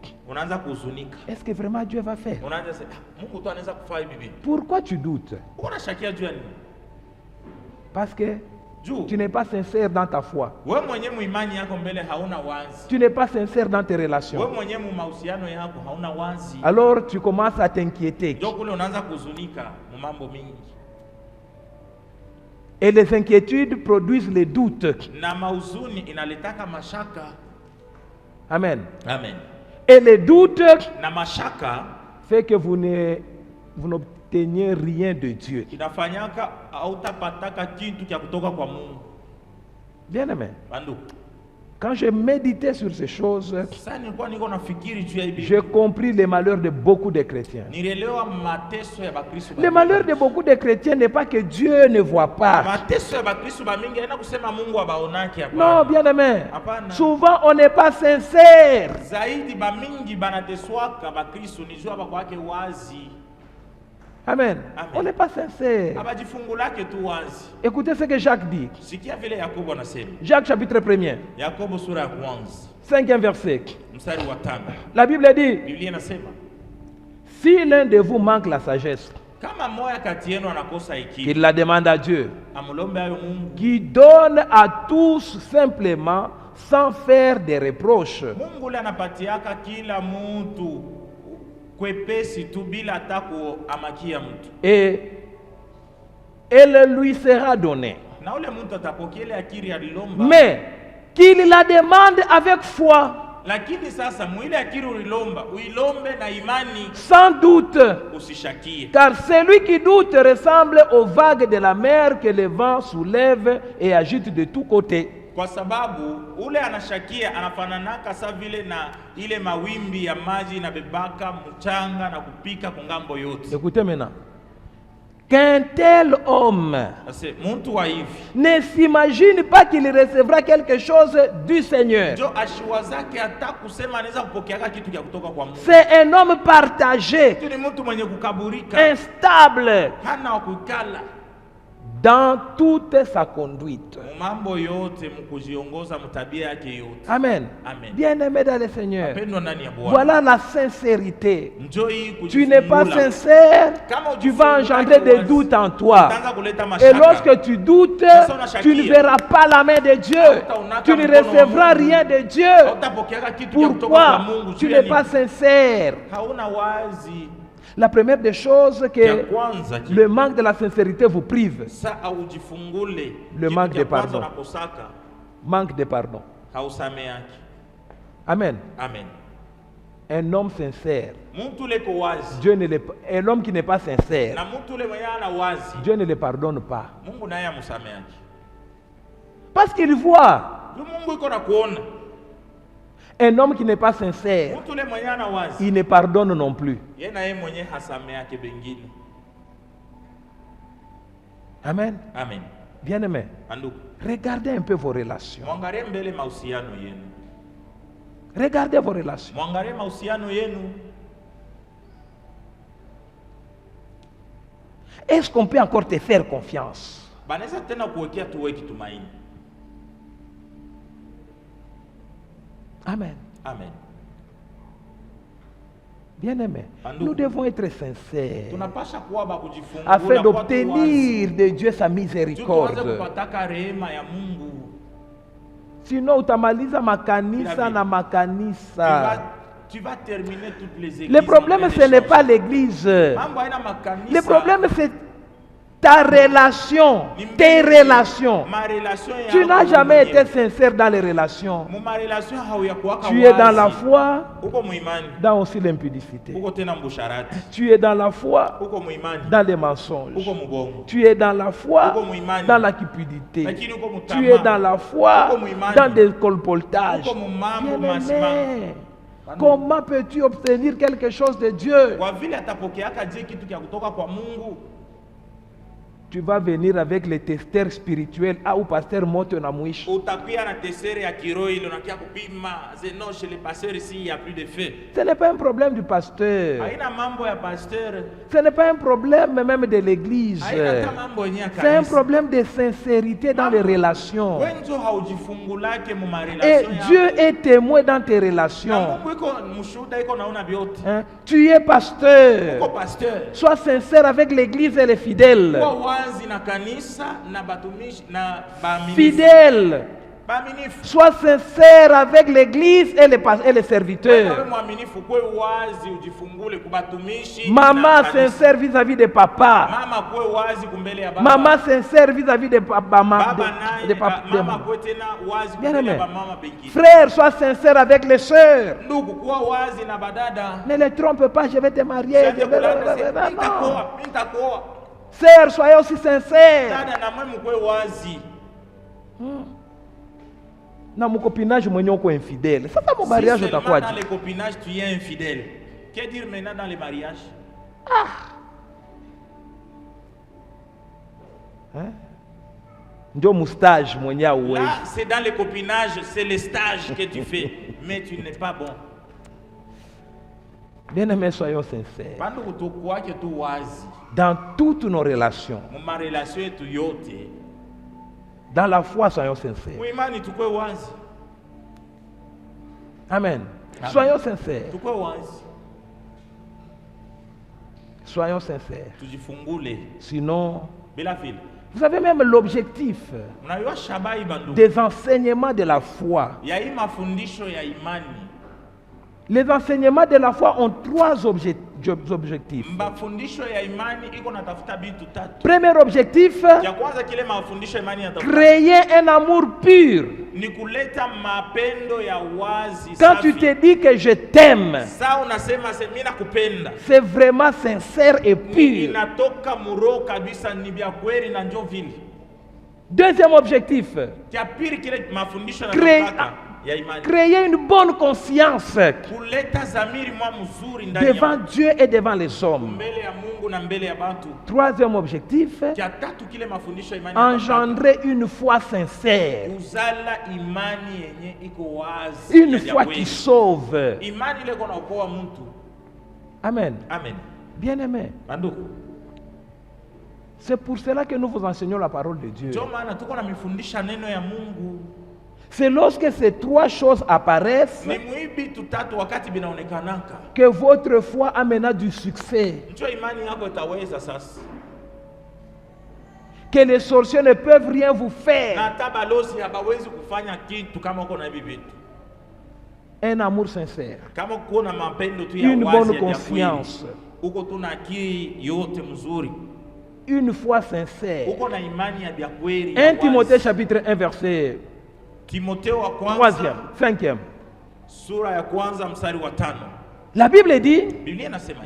Est-ce que vraiment Dieu va faire? Pourquoi tu doutes? Parce que tu n'es pas sincère dans ta foi. Tu n'es pas sincère dans tes relations. Alors tu commences à t'inquiéter. Et les inquiétudes produisent les doutes. Amen. Amen. Et les doutes fait que vous n'obtenez rien de Dieu. Bien aimé. Quand j'ai médité sur ces choses, j'ai compris les malheurs de beaucoup de chrétiens. Le malheur de beaucoup de chrétiens n'est pas que Dieu ne voit pas. Non, bien aimé. Souvent, on n'est pas sincère. Amen. On n'est pas sincère. Écoutez ce que Jacques dit. Jacques chapitre 1er. 5e verset. La Bible dit, si l'un de vous manque la sagesse, qu'il la demande à Dieu, qui donne à tous simplement sans faire des reproches. kwepesi tu bila hata kuamakia mtu. Et elle lui sera donnée. Na ule mtu atapokea ile akili alilomba. Mais qu'il la demande avec foi. Lakini sasa mwile akili ulilomba, uilombe na imani. Sans doute. Usishakie. Car celui qui doute ressemble aux vagues de la mer que le vent soulève et agite de tous côtés. Kwa sababu ule anashakia anafananaka sa vile na ile mawimbi ya maji na bebaka mchanga na kupika kungambo yote. Écoutez maintenant. Qu'un tel homme ne s'imagine pas qu'il recevra quelque chose du Seigneur. C'est un homme partagé, instable dans toute sa conduite. Amen. Bien-aimé dans le Seigneur, voilà la sincérité. Tu n'es pas sincère, tu vas engendrer des doutes en toi. Et lorsque tu doutes, tu ne verras pas la main de Dieu. Tu ne recevras rien de Dieu. Pourquoi? Tu n'es pas sincère. La première des choses que le manque de la sincérité vous prive. Le manque de pardon. Manque de pardon. Amen. Amen. Un homme sincère, Dieu ne le, un homme qui n'est pas sincère, Dieu ne le pardonne pas. Parce qu'il voit. Un homme qui n'est pas sincère, il ne pardonne non plus. Amen. Amen. Bien-aimé, regardez un peu vos relations. Regardez vos relations. Est-ce qu'on peut encore te faire confiance? Amen. Amen. Bien-aimés, nous devons être sincères afin d'obtenir de Dieu sa miséricorde. Sinon, utamaliza makanisa na makanisa. Tu vas terminer toutes les églises. Le problème, ce n'est pas l'église. Le problème, c'est ta relation, tes relations. Tu n'as jamais été sincère dans les relations. Tu es dans la foi, dans aussi l'impudicité. Tu es dans la foi, dans les mensonges. Tu es dans la foi, dans la cupidité. Tu es dans la foi, dans des colportages. Bien-aimé, comment peux-tu obtenir quelque chose de Dieu? Tu vas venir avec les testeurs spirituels ou pasteur Moto na Mouish. Ce n'est pas un problème du pasteur. Ce n'est pas un problème même de l'église. C'est un problème de sincérité dans les relations. Et Dieu est témoin dans tes relations. Hein? Tu es pasteur. Sois sincère avec l'église et les fidèles. Fidèle. Sois sincère avec l'église et les serviteurs. Maman sincère vis-à-vis de papa. Maman sincère vis-à-vis de papa. Bien-aimé. Frère, sois sincère avec les sœurs. Ne les trompe pas, je vais te marier. Sœurs, soyez aussi sincères. Dans mon copinage, je suis infidèle. Ça, dans mon mariage, je t'ai quoi dit? Dans les copinages, tu es infidèle. Que dire maintenant dans les mariages? Là, c'est dans les copinages, c'est les stages que tu fais. Mais tu n'es pas bon. Bien-aimés, soyons sincères. Dans toutes nos relations. Dans la foi, soyons sincères. Amen. Soyons sincères. Soyons sincères. Sinon, vous avez même l'objectif des enseignements de la foi. Les enseignements de la foi ont 3 objectifs. Premier objectif, créer un amour pur. Quand tu te dis que je t'aime, c'est vraiment sincère et pur. Deuxième objectif, créer une bonne conscience devant Dieu et devant les hommes. Troisième objectif, engendrer une foi sincère, une foi qui sauve. Amen. Bien aimé. C'est pour cela que nous vous enseignons la parole de Dieu. C'est lorsque ces 3 choses apparaissent que votre foi amènera du succès. Que les sorciers ne peuvent rien vous faire. Un amour sincère. Une bonne conscience. Une foi sincère. 1 Timothée chapitre 1 verset 3e, 5e. La Bible dit,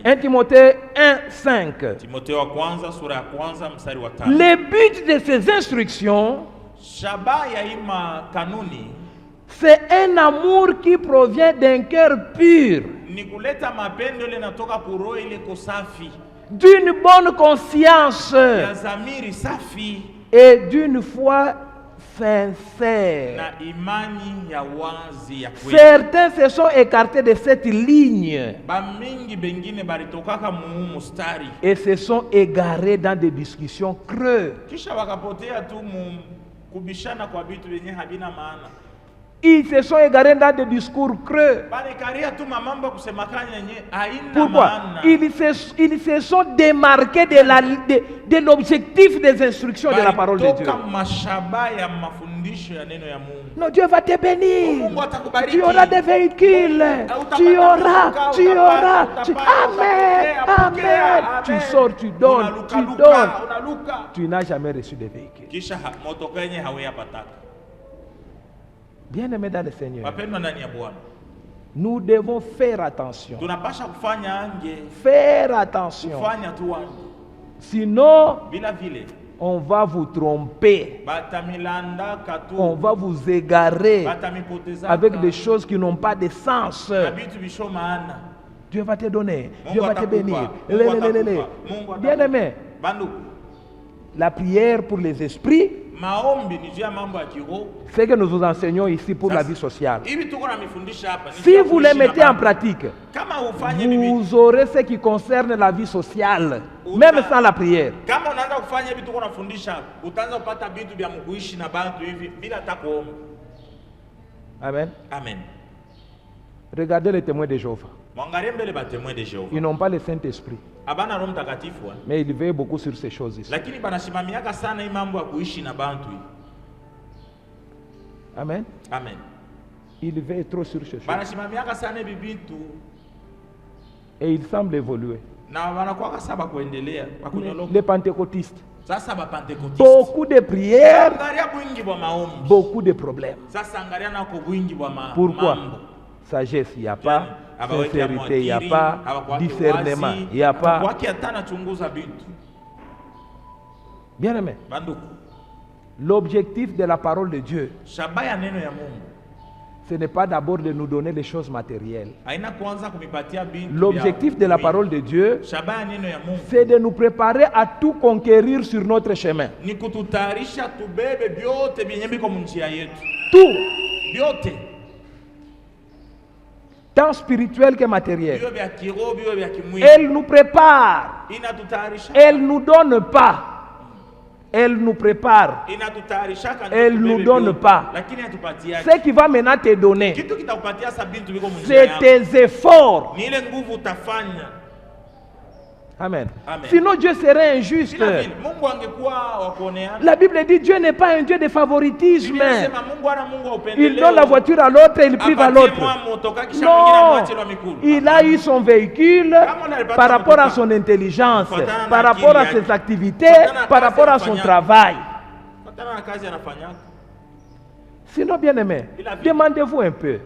1 Timothée 1, 5. Le but de ces instructions, c'est un amour qui provient d'un cœur pur, d'une bonne conscience et d'une foi sincère. Certains se sont écartés de cette ligne et se sont égarés dans des discussions creuses. Ils se sont égarés dans des discours creux. Pourquoi? Ils se sont démarqués de l'objectif des instructions de la parole de Dieu. Non, Dieu va te bénir. Tu auras des véhicules. Tu auras. Amen. Tu sors, tu donnes. Tu n'as jamais reçu de véhicule. Bien-aimés dans le Seigneur, nous devons faire attention. Faire attention. Sinon, on va vous tromper. On va vous égarer avec des choses qui n'ont pas de sens. Dieu va te donner. Dieu va te bénir. Bien-aimés, la prière pour les esprits, c'est que nous vous enseignons ici pour la vie sociale. Si vous les mettez en pratique, vous aurez ce qui concerne la vie sociale, même sans la prière. Amen. Regardez les témoins de Jéhovah. Ils n'ont pas le Saint-Esprit, mais ils veillent beaucoup sur ces choses ici. Amen. Ils veillent trop sur ces choses. Et ils semblent évoluer. Les pentecôtistes, beaucoup de prières, beaucoup de problèmes. Pourquoi? Sagesse, il n'y a pas. Sincérité, il n'y a pas. Discernement, il n'y a pas. Bien aimé, l'objectif de la parole de Dieu, ce n'est pas d'abord de nous donner les choses matérielles. L'objectif de la parole de Dieu, c'est de nous préparer à tout conquérir sur notre chemin. Tout. Tant spirituel que matériel. Elle nous prépare. Elle ne nous donne pas. Elle nous prépare. Elle ne nous donne pas. Ce qui va maintenant te donner, c'est tes efforts. Amen. Amen. Sinon Dieu serait injuste. Bila vile, Mungu angekuwa wa kuoneana. La Bible dit Dieu n'est pas un Dieu de favoritisme. Biblia inasema Mungu ana Mungu wa upendeleo. Il donne la voiture à l'autre et il prive à l'autre. Non, il a eu son véhicule par rapport à son intelligence, par rapport à ses activités, par rapport à son travail. Sinon, bien aimé, demandez-vous un peu.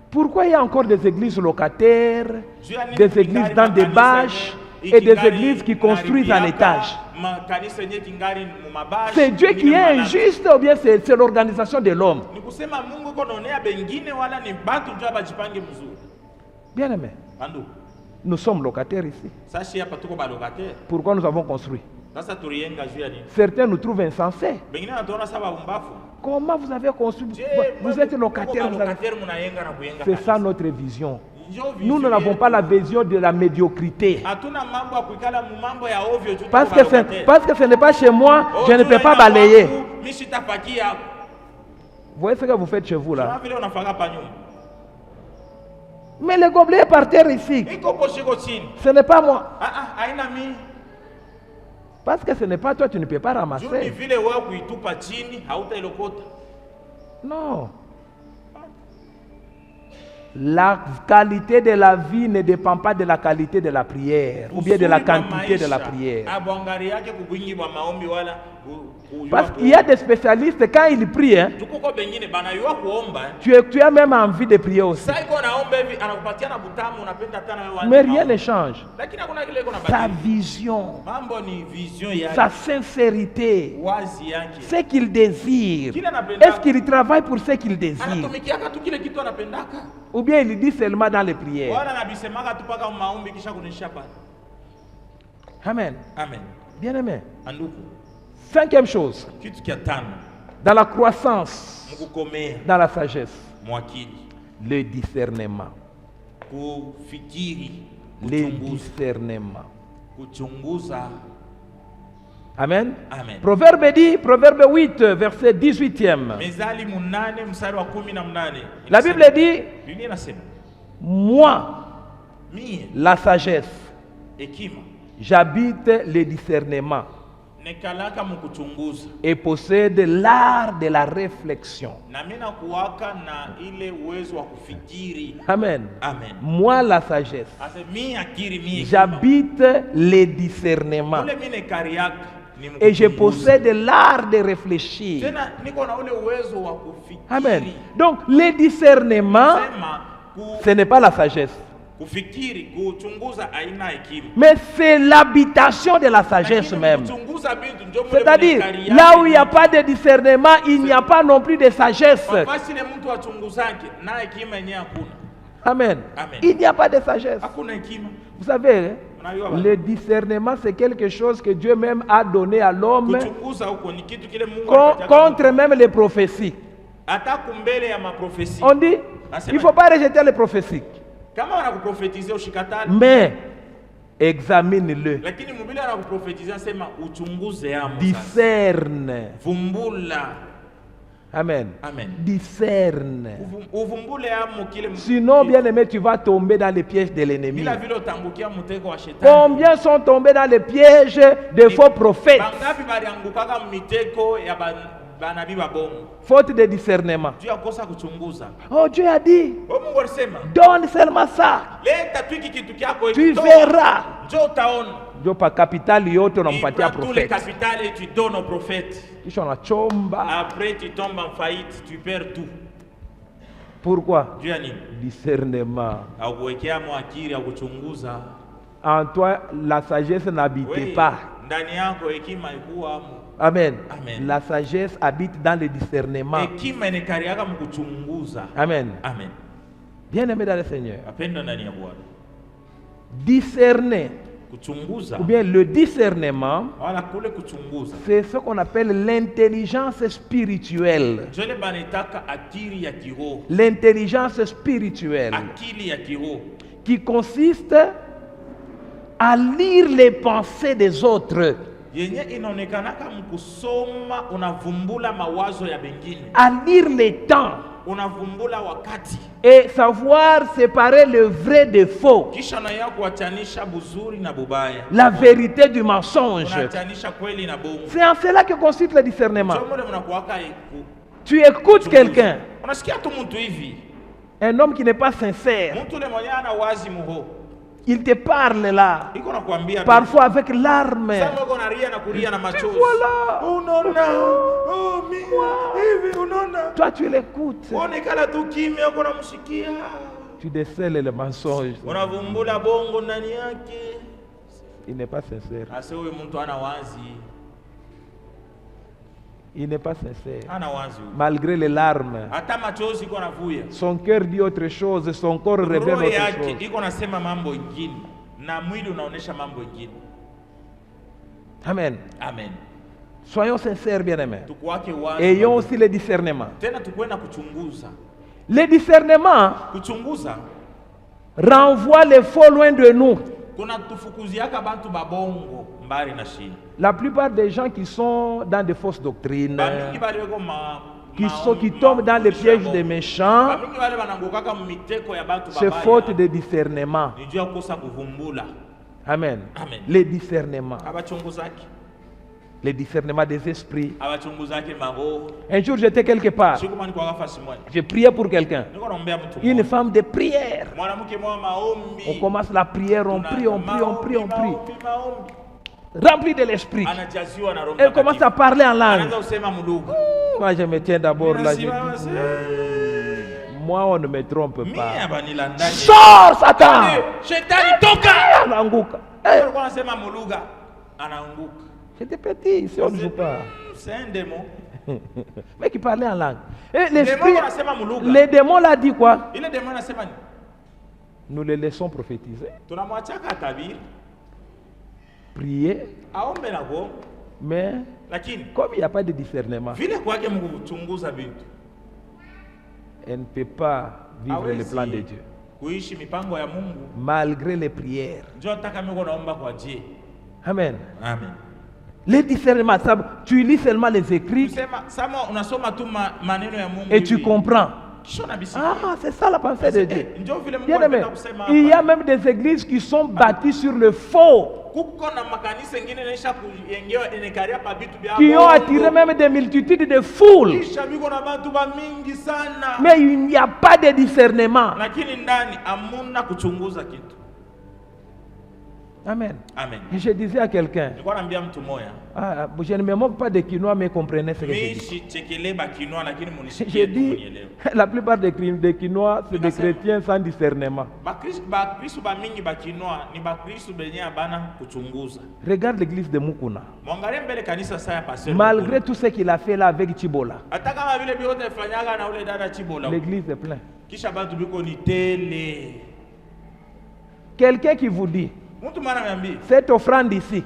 Pourquoi il y a encore des églises locataires, des églises dans des bâches et des églises qui construisent en étage? C'est Dieu qui est injuste ou bien c'est l'organisation de l'homme? Bien aimé, nous sommes locataires ici. Pourquoi nous avons construit? Certains nous trouvent insensés. Comment vous avez construit? Vous êtes locataire. C'est ça notre vision. Nous n'avons pas la vision de la médiocrité. Parce que ce n'est pas chez moi, je ne peux pas balayer. Vous voyez ce que vous faites chez vous là? Mais le gobelet est par terre ici. Ce n'est pas moi. Parce que ce n'est pas toi, tu ne peux pas ramasser. Non. La qualité de la vie ne dépend pas de la qualité de la prière ou bien de la quantité de la prière. Parce qu'il y a des spécialistes, quand ils prient, hein, tu as même envie de prier aussi. Mais rien ne change. Sa vision, sa sincérité, ce qu'il désire. Est-ce qu'il travaille pour ce qu'il désire? Ou bien il dit seulement dans les prières? Amen. Amen. Bien aimé. Cinquième chose, dans la croissance, dans la sagesse, le discernement. Le discernement. Amen. Amen. Proverbe 8, verset 18e. La Bible dit, moi, la sagesse, j'habite le discernement et possède l'art de la réflexion. Amen. Amen. Moi, la sagesse, j'habite le discernement et je possède l'art de réfléchir. Amen. Donc, le discernement, ce n'est pas la sagesse, mais c'est l'habitation de la sagesse même. C'est-à-dire, là où il n'y a pas de discernement, il n'y a pas non plus de sagesse. Amen. Il n'y a pas de sagesse. Vous savez, le discernement, c'est quelque chose que Dieu même a donné à l'homme contre même les prophéties. On dit, il ne faut pas rejeter les prophéties, mais examine-le, discerne. Amen. Amen. Discerne. Sinon, bien aimé, tu vas tomber dans les pièges de l'ennemi. Combien sont tombés dans les pièges de faux prophètes? Faute de discernement. Oh, Dieu a dit, donne seulement ça, tu verras. Dieu pas capital yote unampatia prophète. Kisha unachomba. Après tu tombes en faillite, tu perds tout. Pourquoi? Discernement. En toi, la sagesse n'habite pas. Amen. Amen. La sagesse habite dans le discernement. Amen. Amen. Bien aimé dans le Seigneur. Discerner. Ou bien le discernement, c'est ce qu'on appelle l'intelligence spirituelle. L'intelligence spirituelle qui consiste à lire les pensées des autres, à lire les temps, unavumbula wakati. Et savoir séparer le vrai des faux. Kisha na ya kuachanisha buzuri na bubaya. La vérité du mensonge. Unachanisha kweli na bongo. C'est en cela que consiste le discernement. Chomole mnakuwaka Tu écoutes quelqu'un. Unasikia tu mtu hivi. Un homme qui n'est pas sincère. Mtu le mwenye ana wazi muho. Il te parle là. Iko nakuambia parfois avec larmes. Sasa uko nalia na kulia na machozi. Voilà. Unaona? Oh mimi. Hivi unaona? Toi tu l'écoutes. Onekala tu kimya uko namshikia. Tu décèles le mensonge. Unavumbula bongo ndani yake. Il n'est pas sincère. Ase huyo mtu ana wazi. Il n'est pas sincère. Ana wazi. Malgré les larmes. Hata machozi iko navuya. Son cœur dit autre chose, son corps révèle autre chose. Yake iko nasema mambo ingine na mwili unaonesha mambo ingine. Amen. Amen. Soyons sincères, bien-aimés. Tukuwake wazi. Ayons aussi le discernement. Tena tukuwe na kuchunguza. Le discernement kuchunguza renvoie les faux loin de nous. Kunatufukuziaka bantu babongo mbali na shini. La plupart des gens qui sont dans de fausses doctrines, qui tombent dans les pièges des méchants, c'est faute de discernement. Amen. Le discernement. Le discernement des esprits. Un jour, j'étais quelque part. J'ai prié pour quelqu'un. Une femme de prière. On commence la prière, on prie. Rempli de l'esprit. Elle commence à parler en langue. Moi, je me tiens d'abord là. Moi, on ne me trompe pas. Sors, Satan! J'étais petit, si on ne joue pas. C'est un démon. Mais qui parlait en langue. Et l'esprit, les démons l'a dit quoi? Nous les laissons prophétiser. Prier. Mais comme il n'y a pas de discernement, elle ne peut pas vivre le plan de Dieu. Malgré les prières. Amen. Amen. Le discernement, tu lis seulement les écrits et tu comprends. Ah, c'est ça la pensée de Dieu. Bien aimé, il y a même des églises qui sont bâties sur le faux, qui ont attiré même des multitudes de foules. Mais il n'y a pas de discernement. Amen. Amen. Je disais à quelqu'un, je ne me moque pas des quinois, mais comprenez ce que je dis. J'ai dit, la plupart des quinois, c'est des chrétiens sans discernement. Regarde l'église de Mukuna. Malgré tout ce qu'il a fait là avec Chibola, l'église est pleine. Quelqu'un qui vous dit, cette offrande ici,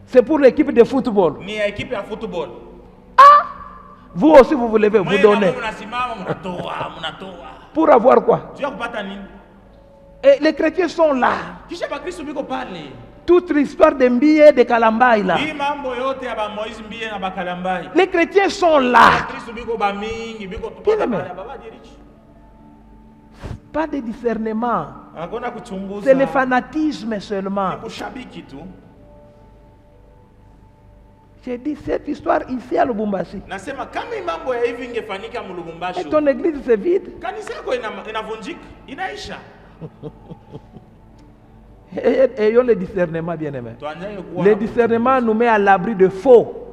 c'est pour l'équipe de football. Ah! Vous aussi vous vous levez, vous donnez. Pour avoir quoi? Et les chrétiens sont là. Toute l'histoire des billets de Kalambaï là. Les chrétiens sont là. Pas de discernement. C'est le fanatisme seulement. J'ai dit cette histoire ici à Lubumbashi. Et ton église c'est vide. Ayons le discernement, bien aimé. Le discernement nous met à l'abri de faux.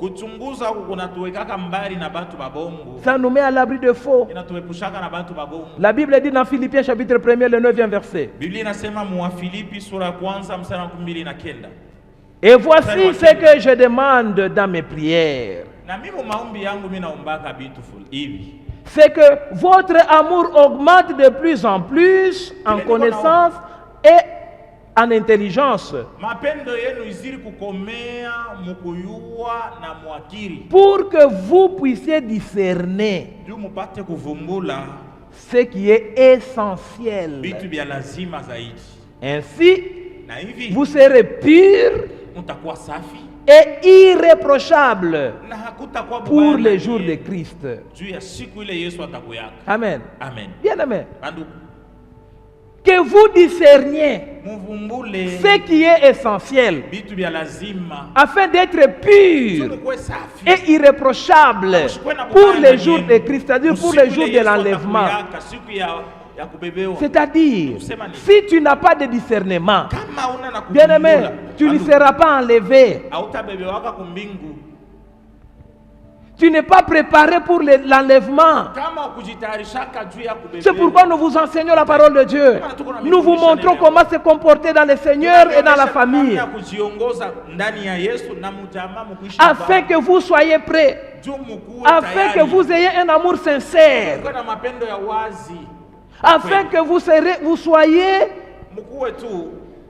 Ça nous met à l'abri de faux. La Bible dit dans Philippiens chapitre 1er, le 9e verset. Et voici ce que je demande dans mes prières. C'est que votre amour augmente de plus en plus en connaissance et en intelligence, pour que vous puissiez discerner ce qui est essentiel. Ainsi, vous serez purs utakuwa safi et irréprochable na hakutakuwa pour mubaya les na jours de yeye Christ. juu ya siku ile Yesu atakuyaka. Amen. Amen. Bien aimé. Banduku, Que vous discerniez muvumbule ce qui est essentiel bitu vya lazima afin d'être pur mukuwe safi et irréprochable pour les jours de Christ, c'est-à-dire pour les jours de l'enlèvement. siku ya kubebewa. C'est-à-dire, si tu n'as pas de discernement, Kama una na bien aimé, kuvumbula, tu ne banduku, seras pas enlevé. hautabebewaka kumbingu. Tu n'es pas préparé pour l'enlèvement. Kama kujitayarishaka juu ya kubebewa. C'est pourquoi nous vous enseignons la parole de Dieu. Nous vous montrons comment se comporter dans le Seigneur et dans la famille, afin que vous soyez prêts, afin que vous ayez un amour sincère, afin que vous soyez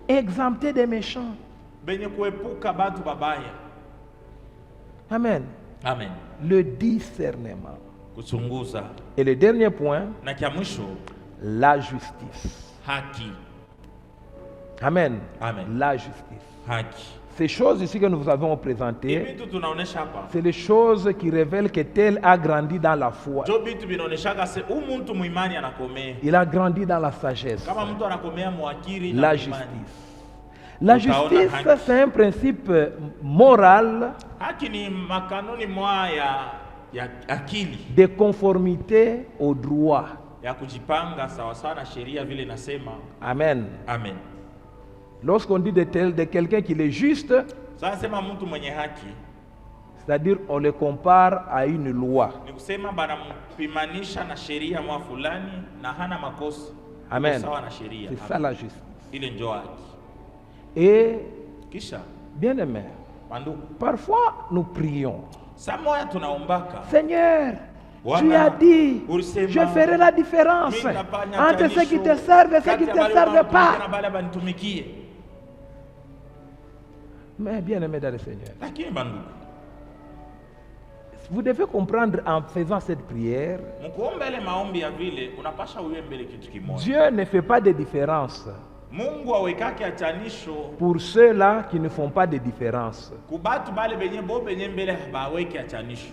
exemptés des méchants. Amen. Amen. Le discernement. Kuchunguza. Et le dernier point, na kia mwisho, la justice. Haki. Amen. Amen. La justice. Haki. Ces choses ici que nous vous avons présentées, c'est les choses qui révèlent que tel a grandi dans la foi. Il a grandi dans la sagesse. La justice. La justice, c'est un principe moral de conformité au droit. Amen. Amen. Lorsqu'on dit de quelqu'un qui est juste, c'est-à-dire on le compare à une loi. Amen. C'est ça la justice. Et bien aimé, parfois nous prions, Seigneur, tu as dit, je ferai la différence entre ceux qui te servent et ceux qui ne te servent pas. Mais bien aimé dans le Seigneur, vous devez comprendre en faisant cette prière, Dieu ne fait pas de différence pour ceux-là qui ne font pas de différence.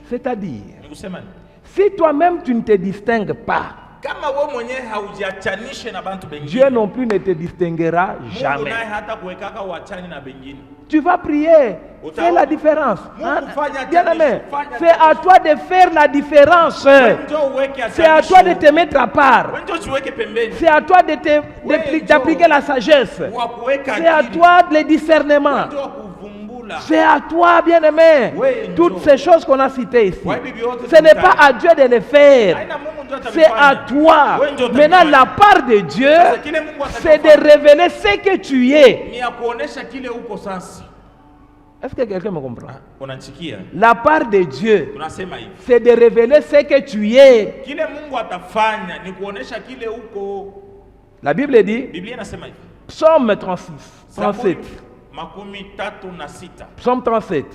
C'est-à-dire, si toi-même tu ne te distingues pas, Dieu non plus ne te distinguera jamais. Tu vas prier, fais la différence. Hein? Bien aimé, c'est à toi de faire la différence. C'est à toi de te mettre à part. C'est à toi d'appliquer la sagesse. C'est à toi le discernement. C'est à toi, bien-aimé. Toutes ces choses qu'on a citées ici, ce n'est pas à Dieu de les faire. C'est à toi. Maintenant, la part de Dieu, c'est de révéler ce que tu es. Est-ce que quelqu'un me comprend? La part de Dieu, c'est de révéler ce que tu es. La Bible dit, Psaume 37. Psaume 37.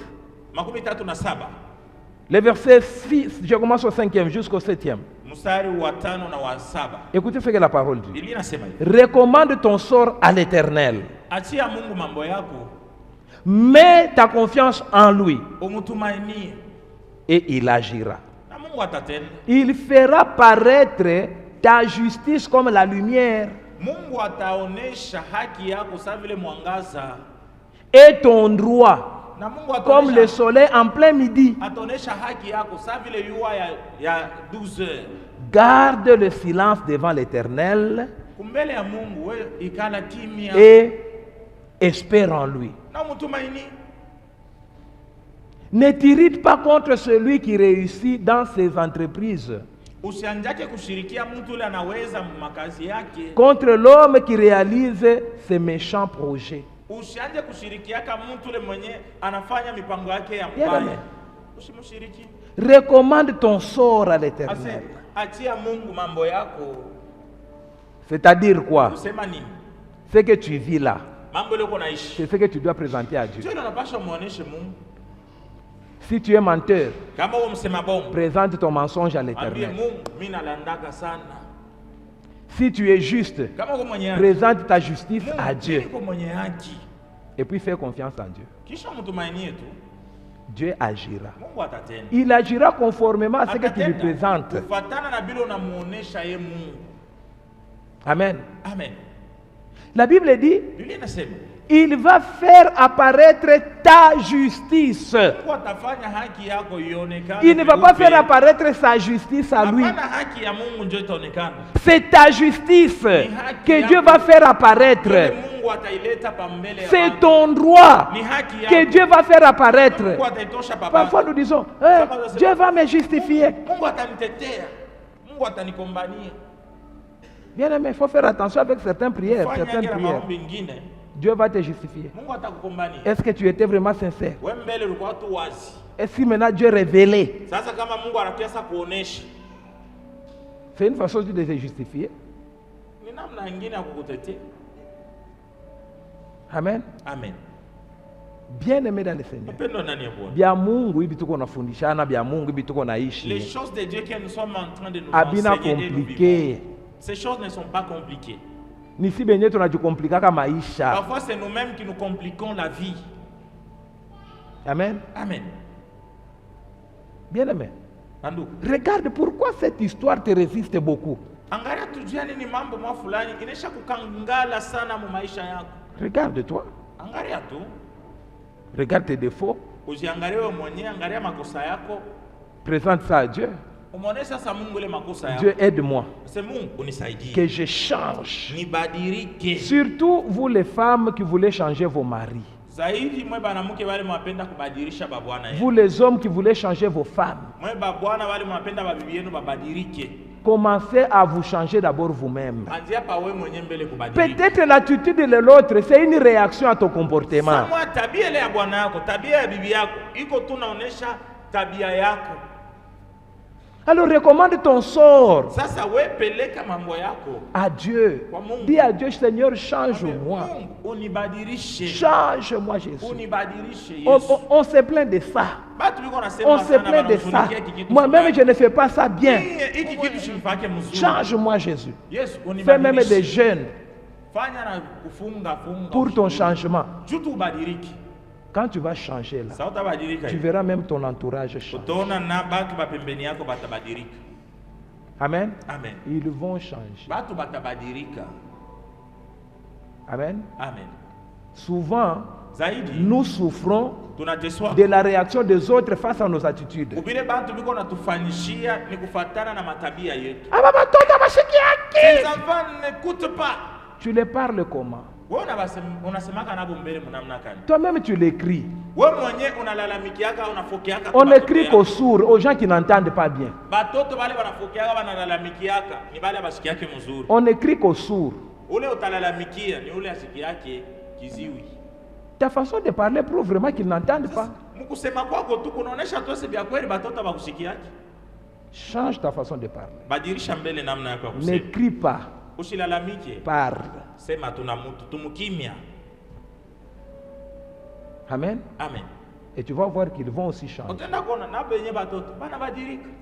Le verset 6, je commence au 5e jusqu'au 7e. Écoutez ce que la parole dit. Recommande ton sort à l'Éternel. Mets ta confiance en lui. Et il agira. Il fera paraître ta justice comme la lumière. Et ton droit comme le soleil en plein midi. Garde le silence devant l'Éternel et espère en lui. Ne t'irrite pas contre celui qui réussit dans ses entreprises, contre l'homme qui réalise ses méchants projets. Recommande ton sort à l'Éternel. C'est-à-dire quoi? Ce que tu vis là, c'est ce que tu dois présenter à Dieu. Si tu es menteur, présente ton mensonge à l'Éternel. Si tu es juste, présente ta justice à Dieu. et puis faire confiance en Dieu, kisha mtumainie tu, Dieu agira. Mungu atatenda. Il agira conformément à ce que tu lui présentes. Kufuatana na bila unamuonesha yeye Mungu. Amen. Amen. La Bible dit, Biblia inasema il va faire apparaître ta justice. Mungu atafanya haki yako ionekane. Il ne va pas faire apparaître sa justice à lui. Hapana, haki ya Mungu ndio itaonekana. C'est ta justice que Dieu va faire apparaître. Mungu ataileta pa mbele ya C'est ton droit que Dieu va faire apparaître. Mungu ataitosha pa. Parfois nous disons, Dieu va me justifier. Mungu atanitetea. Mungu atanikombania. Bien aimé, il faut faire attention avec certaines prières. Certaines prières. Dieu va te justifier. Est-ce que tu étais vraiment sincère? Et si maintenant Dieu est révélé, c'est une façon de te justifier. Amen. Amen. Bien aimé dans le Seigneur. Bia Mungu hivi tuko nafundishana, bia Mungu hivi tuko naishi. Les choses de Dieu que nous sommes en train de nous enseigner compliquées. Ces choses ne sont pas compliquées. Nisi benye tunajikomplikaka maisha. Parfois c'est nous-mêmes qui nous compliquons la vie. Amen. Amen. Bien aimé. Regarde pourquoi cette histoire te résiste beaucoup. Regarde-toi. Regarde tes défauts. Présente ça à Dieu. Dieu aide-moi que je change. Surtout vous les femmes qui voulez changer vos maris. Vous les hommes qui voulez changer vos femmes. Commencez à vous changer d'abord vous-même. Peut-être l'attitude de l'autre, c'est une réaction à ton comportement. Alors recommande ton sort à Dieu. Dis à Dieu, Seigneur, change-moi. Change-moi, Jésus. On se plaint de ça. On se plaint de ça. Moi-même, je ne fais pas ça bien. Change-moi, Jésus. Fais même des jeûnes pour ton changement. Quand tu vas changer là, tu verras même ton entourage changer. Amen. Amen. Ils vont changer. Amen. Amen. Souvent, nous souffrons de la réaction des autres face à nos attitudes. Ces enfants n'écoutent pas. Tu les parles comment? Toi-même tu l'écris. On écrit qu'aux sourds, aux gens qui n'entendent pas bien. On écrit qu'aux sourds. Ta façon de parler prouve vraiment qu'ils n'entendent pas. Change ta façon de parler. N'écris pas. Parle. Amen. Amen. Et tu vas voir qu'ils vont aussi changer.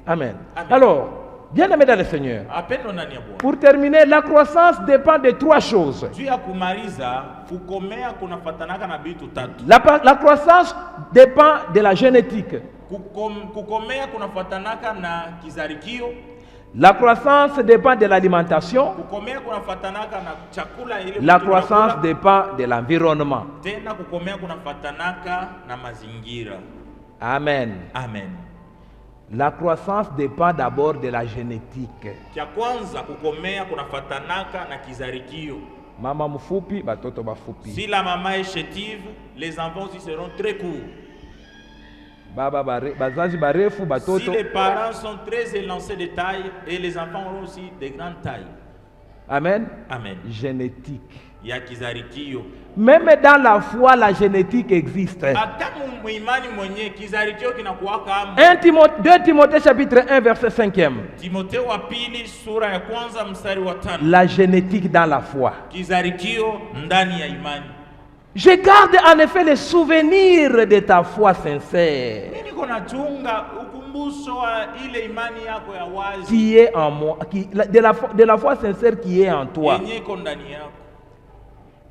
Amen. Amen. Alors, bien aimé dans le Seigneur, pour terminer, la croissance dépend de trois choses. La croissance dépend de la génétique. La croissance dépend de l'alimentation. La croissance dépend de l'environnement. Amen. Amen. La croissance dépend d'abord de la génétique. Mama mfupi, batoto bafupi. Si la maman est chétive, les enfants aussi seront très courts. Si les parents sont très élancés de taille, et les enfants auront aussi de grandes tailles. Amen. Amen. Génétique. Même dans la foi, la génétique existe. 2 Timothée chapitre 1 verset 5e. La génétique dans la foi. Je garde en effet les souvenirs de ta foi sincère qui est en moi, de la foi sincère qui est en toi.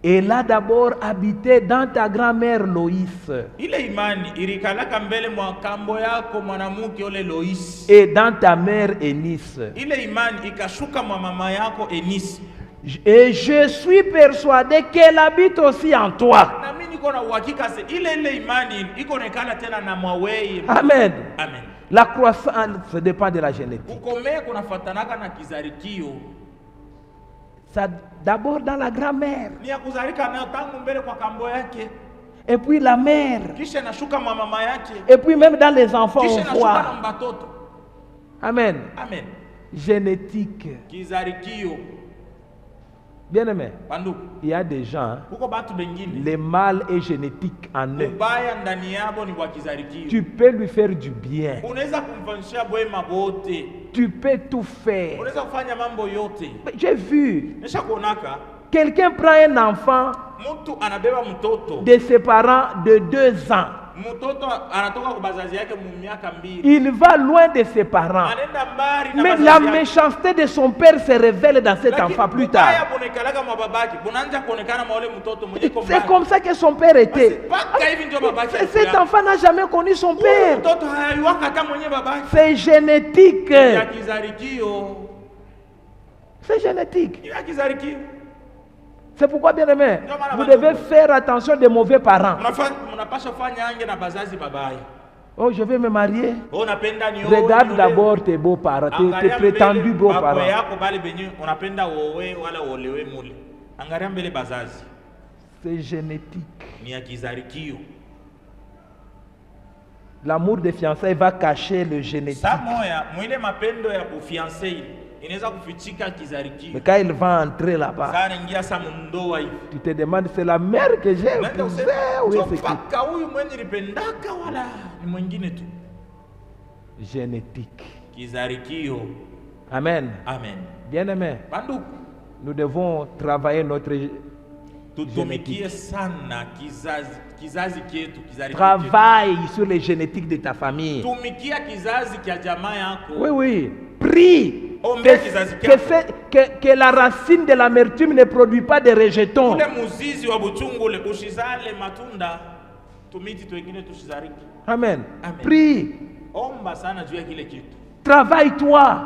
Elle a d'abord habité dans ta grand-mère Loïs. Ile imani ilikalaka mbele mwa kambo yako mwanamuke ole Loïs. Et dans ta mère Eunice. Ile imani ikashuka mwa mama yako Eunice. Et je suis persuadé qu'elle habite aussi en toi. Na mimi niko na uhakika ile imani iko nekala tena na mwawe. Amen. Amen. La croissance dépend de la génétique. Ukome kunafatanaka na kizarikio. Ça d'abord dans la grand-mère. Ni ya kuzalika nayo tangu mbele kwa kambo yake. Et puis la mère. Kisha nashuka mama yake. Et puis même dans les enfants Kisha on voit. na mbatoto. Amen. Amen. Génétique. Kizarikio. Bien aimé. Bandu. Il y a des gens. Kuko batu bengine. Le mal est génétique en eux. Ubaya ndani yabo ni kwa kizarikio. Tu peux lui faire du bien. Unaweza kumfanyia bwema bote. Tu peux tout faire. Unaweza kufanya mambo yote. J'ai vu. Nesha kuonaka. Quelqu'un prend un enfant Mtu anabeba mtoto de ses parents de 2 ans. Mtoto anatoka kwa bazazi yake miaka 2. Il va loin de ses parents. Anaenda mbali na Mais bazazi la yake. méchanceté de son père se révèle dans cet enfant plus tard. Haya bonekalaka mwa babaki. Bunaanza kuonekana mwa ule mtoto mwenye kwa C'est comme ça que son père était. Paka hivi ndio babaki. Cet enfant n'a jamais connu son père. Mtoto hayuwaka hata mwenye babaki. C'est génétique. Ya kizarikio. C'est génétique. Ya kizarikio. C'est pourquoi, bien aimé, vous devez faire attention des mauvais parents. Oh, je vais me marier. Regarde d'abord tes beaux-parents, tes prétendus beaux-parents. C'est génétique. L'amour des fiançailles va cacher le génétique. Mais quand il va entrer là-bas, tu te demandes, c'est la mère que j'ai épousée ou c'est qui? Génétique. Amen. Amen. Bien aimé, nous devons travailler notre génétique. Travaille sur les génétiques de ta famille. Oui, oui. Prie que la racine de l'amertume ne produit pas de rejetons. Amen. Prie. Travaille-toi.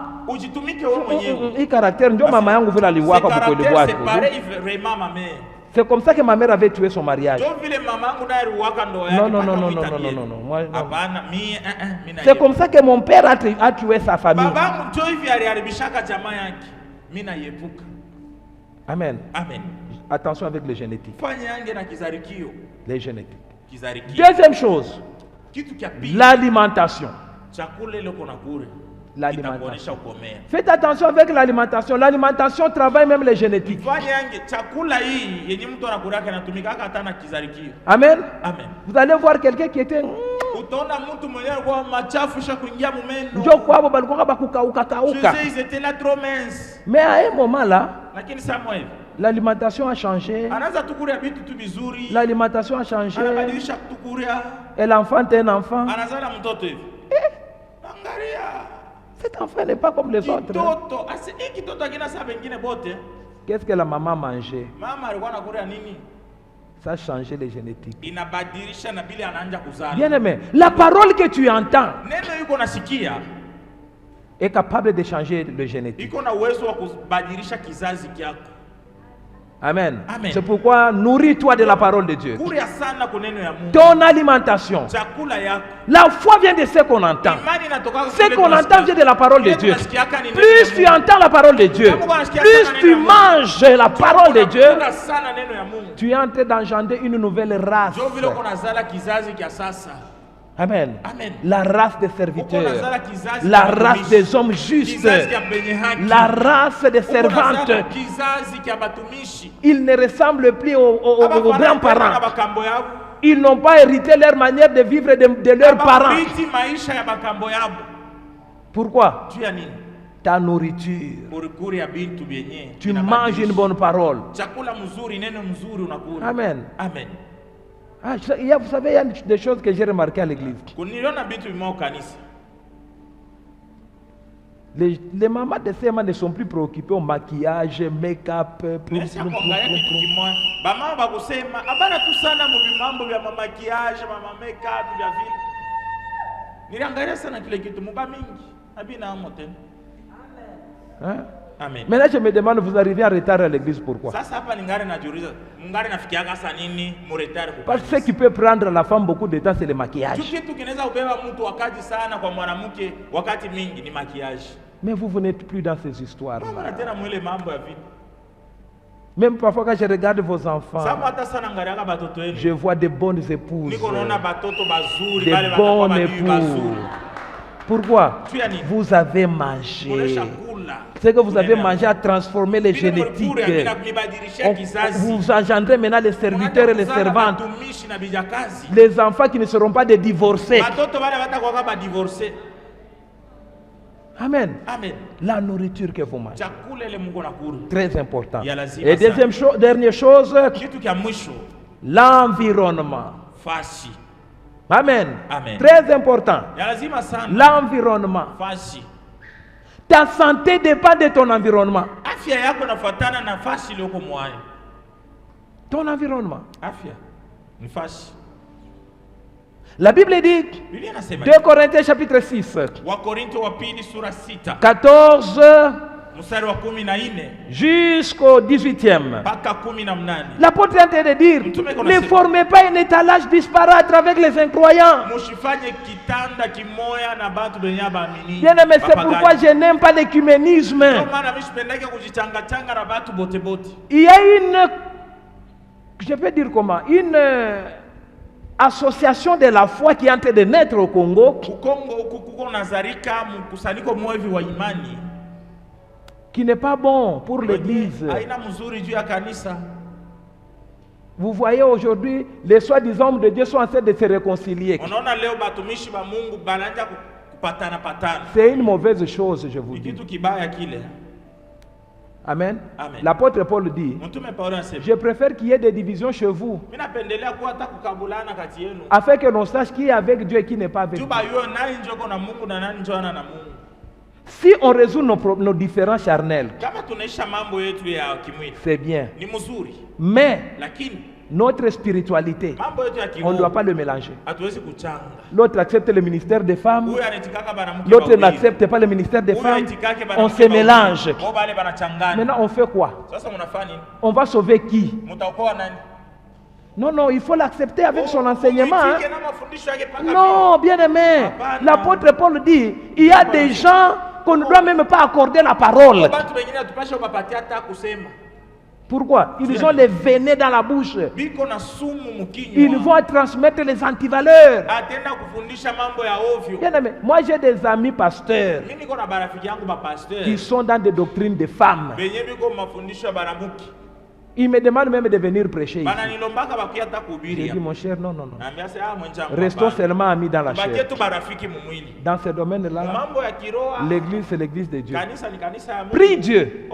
Hii caractère ndio mama yangu vile aliwaka bukweli bwake. C'est comme ça que ma mère avait tué son mariage. Non, non, non, non, non, non, non, non. Moi, non. C'est comme ça que mon père a tué sa famille. Amen. Amen. Attention avec les génétiques. Les génétiques. Deuxième chose, l'alimentation. L'alimentation. Faites attention avec l'alimentation. L'alimentation travaille même les génétiques. Amen. Amen. Vous allez voir quelqu'un qui était mais à un moment là, l'alimentation a changé. L'alimentation a changé. Et l'enfant est un enfant. Cet enfant n'est pas comme les autres. Qu'est-ce que la maman mangeait? Ça a changé les génétiques. Bien aimé, la parole que tu entends est capable de changer le génétique. Amen. Amen. C'est pourquoi nourris-toi de la parole de Dieu. Ton alimentation. La foi vient de ce qu'on entend. Ce qu'on entend vient de la parole de Dieu. Plus tu entends la parole de Dieu, plus tu manges la parole de Dieu, tu es en train d'engendrer une nouvelle race. Amen. Amen. La race des serviteurs, la race des hommes justes, la race des servantes. Ils ne ressemblent plus aux grands-parents. Ils n'ont pas hérité leur manière de vivre de leurs parents. Pourquoi? Ta nourriture. Tu manges une bonne parole. Amen. Amen. Ah, vous savez, il y a des choses que j'ai remarquées à l'église. Les mamans de CMA ne sont plus préoccupées au maquillage, make-up, Bama bakusema abana tu sana mu mambo vya maquillage, mama make-up vya vile. Niliangalia sana kile kitu muba mingi. Abina amo tena. Hein? Amen. Maintenant je me demande, vous arrivez en retard à l'église, pourquoi? Sasa hapa ningali najiuliza, mungari nafikiaga sana nini mu retard kwa? Parce que ce qui peut prendre la femme beaucoup de temps, c'est le maquillage. Kitu kinaweza kubeba mtu wakati sana kwa mwanamke wakati mingi ni maquillage. Mais vous n'êtes plus dans ces histoires. Tena mwele mambo ya vile. Même parfois quand je regarde vos enfants, je vois de bonnes épouses, de bonnes épouses. Pourquoi? Vous avez mangé. Ce que vous avez mangé a transformé les génétiques. Vous engendrez maintenant les serviteurs et les servantes. Les enfants qui ne seront pas des divorcés. Amen. Amen. La nourriture que vous mangez. Très important. Et dernière chose, l'environnement. Amen. Amen. Très important. L'environnement. Ta santé dépend de ton environnement. Ton environnement. La Bible dit, 2 Corinthiens chapitre 6, 14 jusqu'au 18e. L'apôtre est en train de dire, ne formez pas un étalage disparate avec les incroyants. Bien aimé, c'est pourquoi je n'aime pas l'écuménisme. Il y a une, je peux dire comment, une association de la foi qui est en train de naître au Congo, qui n'est pas bon pour l'église. Vous voyez aujourd'hui, les soi-disant hommes de Dieu sont en train de se réconcilier. C'est une mauvaise chose, je vous dis. Amen. Amen. L'apôtre Paul dit, je préfère qu'il y ait des divisions chez vous, afin que l'on sache qui est avec Dieu et qui n'est pas avec Dieu. Si on résout nos différends charnels, c'est bien. Mais notre spiritualité, on ne doit pas le mélanger. L'autre accepte le ministère des femmes, l'autre n'accepte pas le ministère des femmes. On se mélange. Maintenant, on fait quoi? On va sauver qui? Non, non, il faut l'accepter avec son enseignement. Hein? Non, bien aimé. L'apôtre Paul dit, il y a des gens qu'on ne doit même pas accorder la parole. Pourquoi? Ils ont les venin dans la bouche. Ils vont transmettre les antivaleurs. Bien aimé, moi j'ai des amis pasteurs qui sont dans des doctrines de femmes. Ils me demandent même de venir prêcher ici. J'ai dit, mon cher, non, non, non. Restons seulement amis dans la chair. Dans ce domaine-là, l'église, c'est l'église de Dieu. Prie Dieu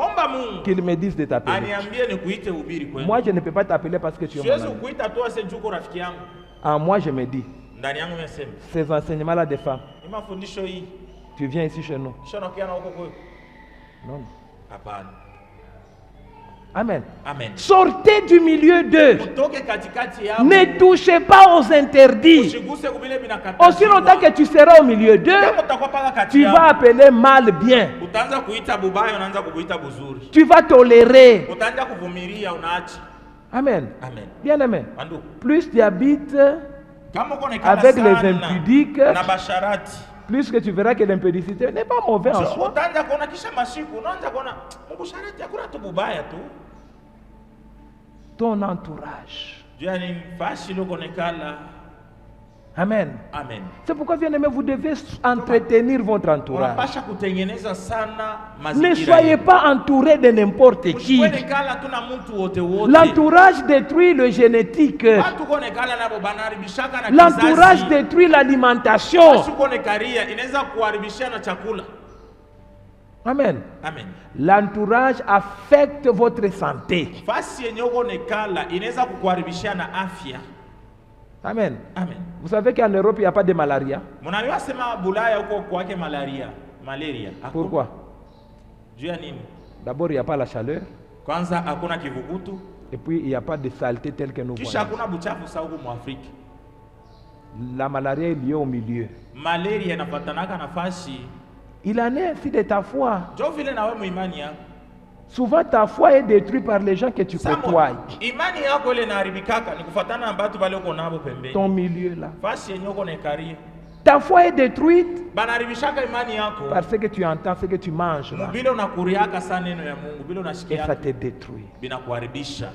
qu'il me dise de t'appeler. Moi, je ne peux pas t'appeler parce que tu es mon ami. Ah, moi, je me dis, ces enseignements-là des femmes, tu viens ici chez nous. Non, non. Amen. Amen. Sortez du milieu d'eux. Ne touchez pas aux interdits. Aussi longtemps que tu seras au milieu d'eux, tu vas appeler mal bien. Tu vas tolérer. Amen. Amen. Bien aimé. Plus tu habites avec les impudiques, plus que tu verras que l'impudicité n'est pas mauvais en soi. Ton entourage. Amen. Amen. C'est pourquoi, bien aimé, vous devez entretenir votre entourage. Ne soyez pas entouré de n'importe qui. L'entourage détruit le génétique. L'entourage détruit l'alimentation. Amen. Amen. L'entourage affecte votre santé. Amen. Amen. Vous savez qu'en Europe, il n'y a pas de malaria. Malaria. Pourquoi? Nini? D'abord, il n'y a pas la chaleur. Kwanza hakuna kivukutu. Et puis, il n'y a pas de saleté telle que nous voyons. Kisha hakuna buchafu sawa mu Afrika. La malaria est liée au milieu. Malaria inapatanaka nafasi. Il en est ainsi de ta foi. Jo vile na wewe muimani yako. Souvent, ta foi est détruite par les gens que tu côtoies. Imani yako ile inaharibikaka ni kufuatana na watu wale uko nabo pembeni. Ton milieu là. Fasi yenye uko nekaria. Ta foi est détruite banaribishaka imani yako parce que tu entends ce que tu manges là. Mubile unakuriaka sana neno ya Mungu, bila Et unasikia ça te détruit. binakuharibisha.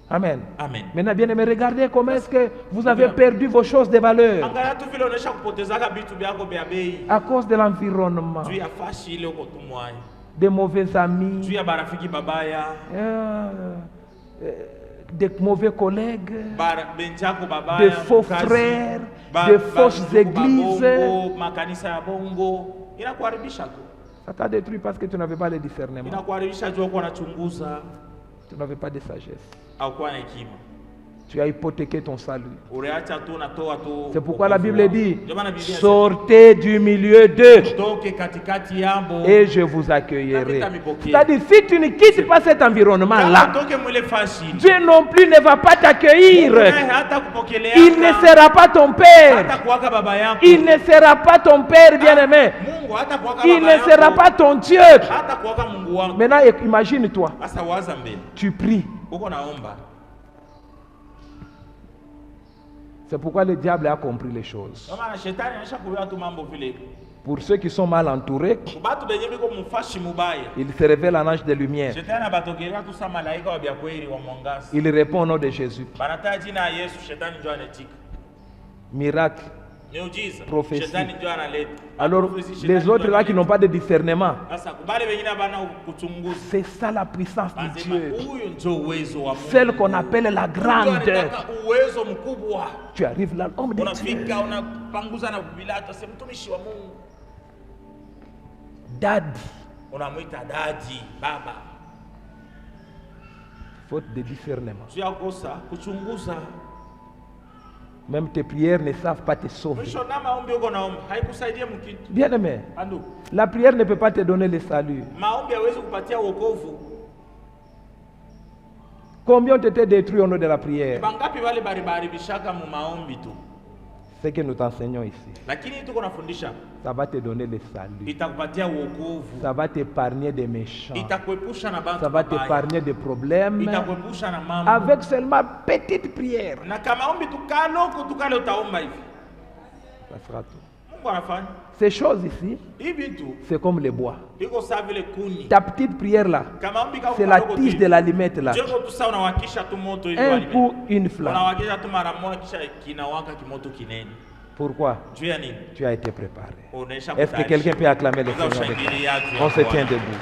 Amen. Amen. Maintenant, bien aimé, regardez comment est-ce que vous avez perdu vos choses de valeur Angalia tu vile unaisha kupotezaka vitu vyako vya bei à cause de l'environnement, juu ya fashi ile uko tumwai, des mauvais amis, juu ya barafiki babaya, des mauvais collègues, benjako babaya, des faux frères, des fausses églises. Makanisa ya bongo inakuharibisha tu. Ça t'a détruit parce que tu n'avais pas le discernement. Inakuharibisha juu kwa nachunguza, tu n'avais pas de sagesse. Au kwa na hekima. Tu as hypothéqué ton salut. Ureacha tu natoa tu. C'est pourquoi la Bible dit sortez du milieu d'eux et je vous accueillerai. C'est-à-dire, si tu ne quittes pas cet environnement-là, Dieu non plus ne va pas t'accueillir. Il ne sera pas ton père. Il ne sera pas ton père bien-aimé. Il ne sera pas ton Dieu. Maintenant, imagine-toi. Tu pries. C'est pourquoi le diable a compris les choses. Pour ceux qui sont mal entourés, il se révèle en ange de lumière. Il répond au nom de Jésus. Miracle, prophétie. Alors, les autres là qui n'ont pas de discernement, c'est ça la puissance de Dieu. Celle qu'on appelle la grande. Tu arrives là, l'homme de Dieu. Daddy. Faute de discernement. Même tes prières ne savent pas te sauver. Bien aimé, la prière ne peut pas te donner le salut. Combien ont été détruits au nom de la prière? Ce que nous t'enseignons ici, ça va te donner le salut. Ça va t'épargner des méchants. Ça va t'épargner des problèmes. Avec seulement petite prière. Ça sera tout. Ces choses ici, c'est comme le bois. Ta petite prière là, c'est la tige de l'allumette là. Un coup, une flamme. Pourquoi? Tu as été préparé. Est-ce que quelqu'un peut acclamer le Seigneur? On se tient debout.